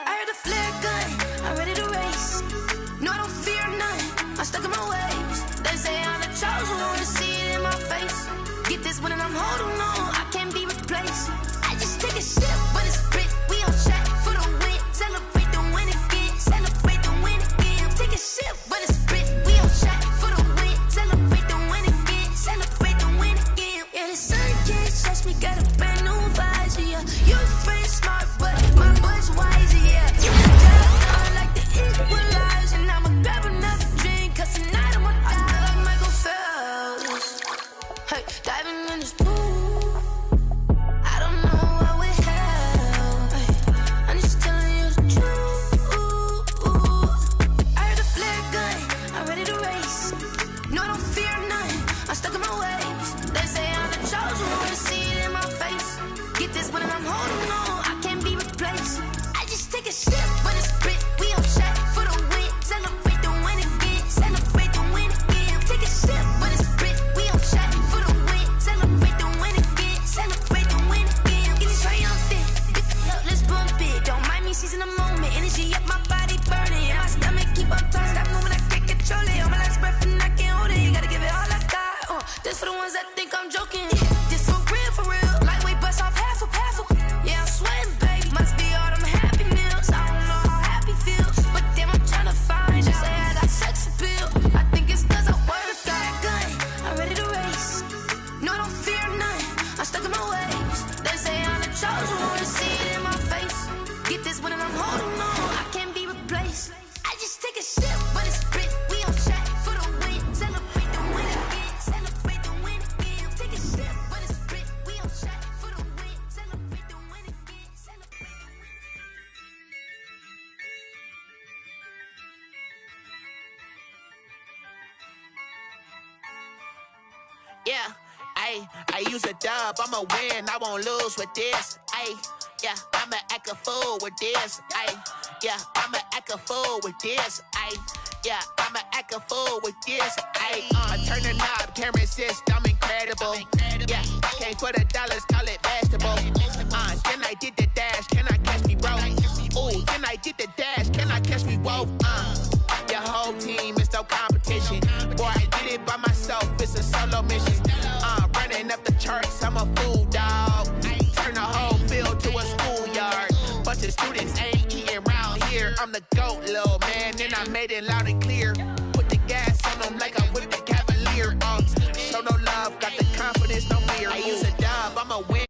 Speaker 9: I heard a flare gun, I'm ready to race. No, I don't fear none, I'm stuck in my ways. They say I'm the chosen one, see it in my face. Get this one and I'm holding on, I can't be replaced. I just take a sip, but it's grit. We on track for the win. Celebrate the win again, celebrate the win again. Take a sip, but it's grit. We on track for the win. Celebrate the win again, celebrate the win again. Yeah, the sun can't touch me, got a brand new visor, yeah. You pretty smart, but my boy's wiser, yeah. You got on like the equalizer, and I'ma grab another drink, cause tonight I'ma die like Michael Phelps. Hey, diving in this pool, I don't know what we have. Hey, I'm just telling you the truth. I heard a flare gun, I'm ready to race. No, I don't fear none, I'm stuck in my ways. They say I'm the chosen one, see it in my face. Get this one and I'm holding on, I can't be replaced. I just take a sip, but it's grit. We on track for the win. Celebrate the win again, celebrate the win again. Take a sip, but it's grit. We on track for the win. Celebrate the win again, celebrate the win again. Get it triumphant, let's bump it. Don't mind me seizing the moment. Energy up, my body burning. My stomach keep on turning, stop moving, I can't control it. On my last breath and I can't hold it. You gotta give it all I got. This for the ones that think I'm joking. This for real, for real. Lightweight bust off half a. Yeah, I'm sweating, babe. Must be all them happy meals. I don't know how happy feels, but damn, I'm tryna find you. Say I got sex appeal. I think it's cause I work a gun. I'm ready to race. No, I don't fear none. I'm stuck in my ways. They say I'm the chosen one, see it in my face. Get this one and I'm holding on, I can't be replaced. I just take a sip, but it's grit. We on track for the win. Celebrate the win again. Celebrate the win again. Take a sip, but it's grit. We on track for the win. Celebrate the win again. Celebrate the win.
Speaker 14: Yeah, I use a dub, I'ma win, I won't lose with this. Yeah, I'ma act a fool with this. Yeah, I'ma act a fool with this. Yeah, I'ma act a fool with this. I turn the knob, camera assist, I'm incredible. Yeah, came for the dollars, call it vegetable. Then I did the dash, can I catch me, bro? Ooh, then I did the dash, can I catch me, whoa? Your whole team is no competition. Boy, I did it by myself, it's a solo mission. Running up the charts, I'm a fool, dog. Turn the whole field to a schoolyard. Bunch of students ain't eating round here. I'm the GOAT, little man, and I made it loud and clear. Put the gas on them like I'm with the Cavalier. Show no love, got the confidence, no fear. I use a dub, I'm a win.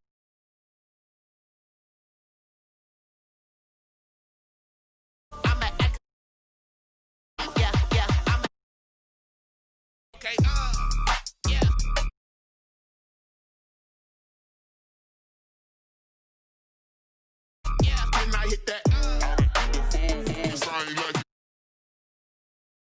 Speaker 14: Okay, yeah. Yeah, and I hit that.